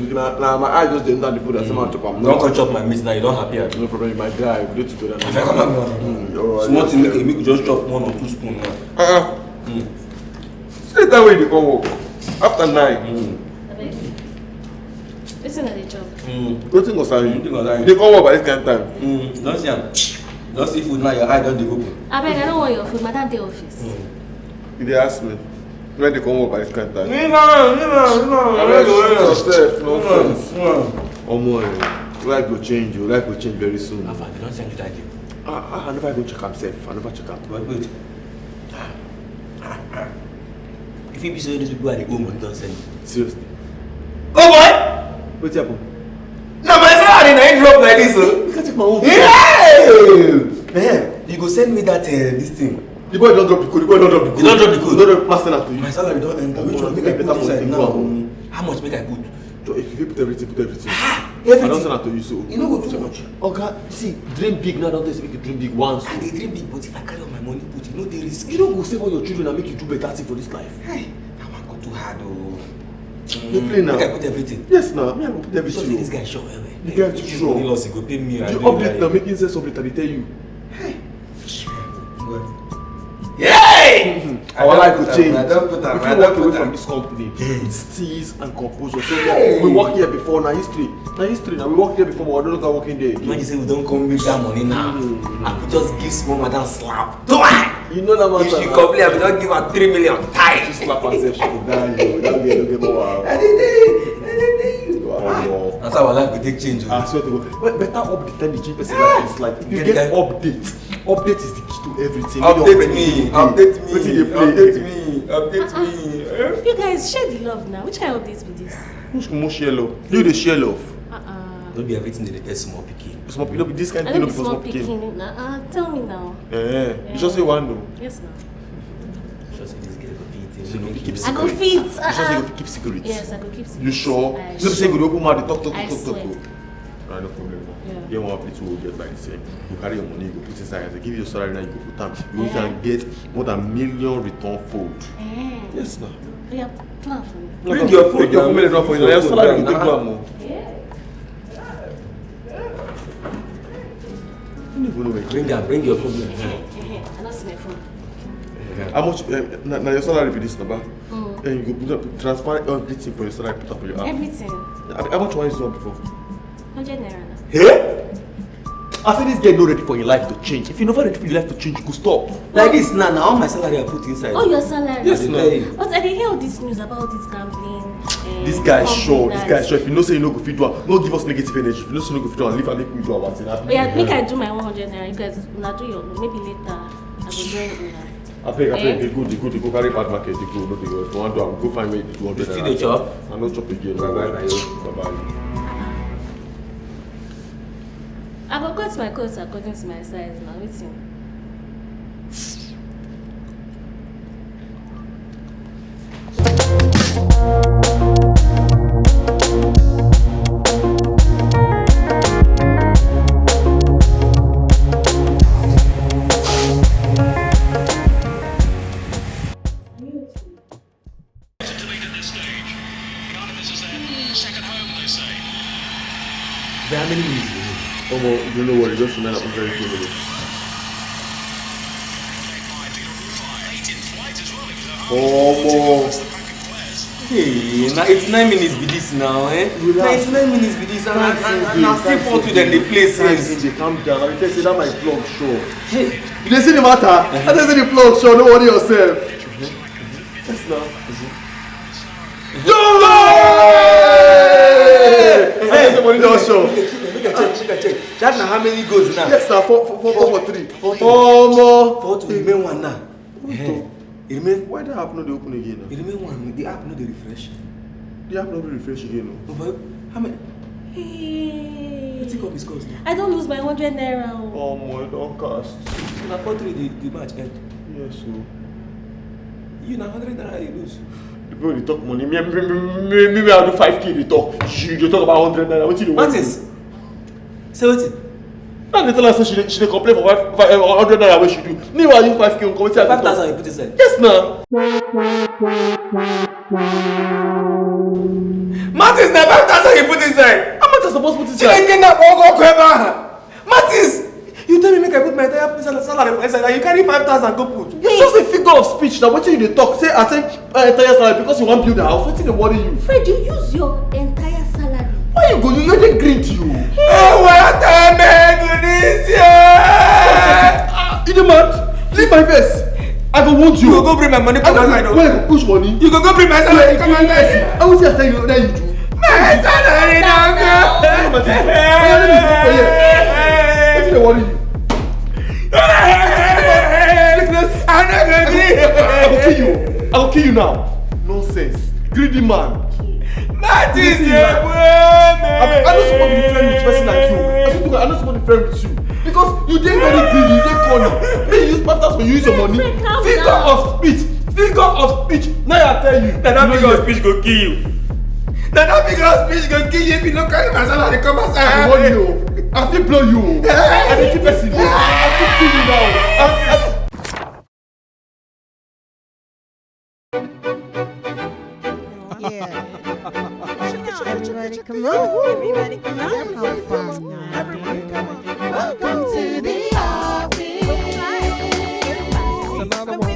now my eye just enter the food. I say man chop. Don't come chop my meat now. You don't happy. No problem. My guy, we do together. If I come out, small thing make you just chop 1 or 2 spoons now. Say that way they come work. After 9. Listen to the job. Nothing was sorry. They come work by this kind of time. Don't see don't see food now. Your eye don't open. I beg, I don't want your food. Madam, the office. They ask me when they come work by this kind of time. Never. I beg yourself. Nonsense. Life will change. Your life will change very soon. They don't send you that day. I never even check myself. I never check out. Wait. If you be so these people are the home and don't send you. Seriously. Oh boy! What's happened? No, my salary na drop like this. You can take my own. Yeah! Man, you go send me that this thing. The boy don't drop the code. You don't drop the code. Don't drop master to you. My salary don't enter. Which one? Make I put inside now. How much make I put? If you put everything, Everything. I don't send that to you, so. You know go too much. Okay, see, dream big now. Don't just make you dream big once. I dream big, but if I carry all my money, put you know the risk. You don't go save all your children and make you do better thing for this life. Hey, I want go too hard though. You play now. Make I put everything. Yes, now. Me I go put everything. This guy sure. The guy too sure. Money loss, he go pay me. You update now, making sense update. They tell you. Hey. Yay! Our life will change. I don't put that. If you walk away from this company, it's ease and composure. So we worked here before. Now history. Now we worked here before, but I don't know working there. When you say we don't come make that money now, I could just give small madam slap. You know that man. If she complain, I will not give her 3 million. Tie. She slap herself. She will die. That girl don't get more. That's how our life will take change. I swear to God. Better update than the cheap person life is like. If you get update is the key to everything. Update me. You guys share the love now. Which kind of updates with this? Who's more share love? You the share love. Don't be everything that they small picking. Small picking. Don't be this kind of thing. Not small picking. Tell me now. You just say one though. Yes, now. Just say this girl go feed. So you keep secret. I go feed. You just say you keep secrets. Yes, I go keep secrets. You sure? You don't say you go open mouth, talk. No problem. You want to play to get by the same. You carry your money, you go put inside. They give you your salary now, you go put time. You can get more than $1 million return fold. Yes, now. Yeah, plan for me. Bring your food. Bring your $1 million for you. Your salary will take one more. Bring your food. I don't see my phone. How much? Now your salary be this number. And you go transfer everything for your salary, put up for your app. Everything. How much one is one before? 100 naira. Hey? I said this girl not ready for your life to change. If you're not ready for your life to change, you go stop. Like this now all my salary I put inside. Oh, your salary? Yes, no. But I didn't hear all this news about this gambling. This guy is sure. If you know say you no go fit do am, no give us negative energy. If you know say you no go fit do am, leave and make me do our thing. Oh yeah, make I do my 100 naira. You guys una do your maybe later. I will join una. I beg, they go carry bad market, they go, no they go. If you want to, I will go find where they 200 naira. Still the chop? I no chop again. Bye. I go cut my coat according to my size now. Waiting. How many minutes? Oh, well, you know what? It just remain up very few minutes. Oh, hey, now it's 9 minutes be this now, eh? Now it's 9 minutes be this, and I still fall to them the places. They calm down. I tell you that my vlog show. Hey, you didn't see the matter? I didn't see the vlog show. Don't worry yourself. Yes, now. the money don't show. Make a check. That now how many goes now? Yes, now 4 for 3. 4 more. 4 to remain 1 now. It remain. Why the app not dey open again? It remain 1. The app not dey refresh. The app not dey refresh again. But how many? Hey. Take up his cost. I don't lose my 100 naira. Oh my, don't cast. So now 4-3 the match end. Yes, so. You now 100 naira you lose. The people they talk money. Maybe I'll do 5K. They talk. You talk about 100 naira. What you What is? Say what? Now they tell us she dey complain for 100 naira what she do. Meanwhile you 5K on committee. 5,000 you put inside. Yes, now. Martins, now 5,000 you put inside. How much I supposed to put inside? Martins, you tell me make I put my entire salary for inside and you carry 5,000 go put. It's just a figure of speech. Now what you dey talk? Say I say entire salary because you want build a house. What dey worry you? Fred, you use your entire salary. Why you go? You dey green to you. Oh, what a man this year! You dey mad? Leave my face. I go want you. You go bring my money come outside. Where you push money? You go bring my salary come outside. I will say I tell you that you do. My salary now go. Let me go for you. What's dey worry you? I'm not gonna I will kill you. I will kill you now. Nonsense. Greedy man. That is I don't support to be friend with person like you. I don't support to be friend with you. Because you dey very greedy, you dey corny. May you use 5,000 when you use your money. Figure of speech. Now I tell you. That figure of speech go kill you. That figure of speech go kill you if you don't carry my salary come outside. I warn you. I feel blow you. I dey keep person. I feel kill you now. Yeah. Everybody come on. Everybody come on. How fun. Welcome to the office. It's another one.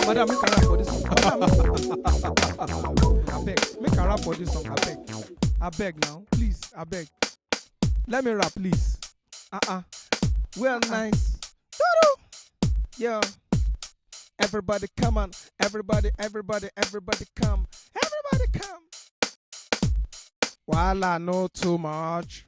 Madam, make a rap for this song. I beg. Make a rap for this song. I beg now. Please, I beg. Let me rap, please. Well, nice. Yo. Everybody come on. Everybody come. Everybody come. While I know too much.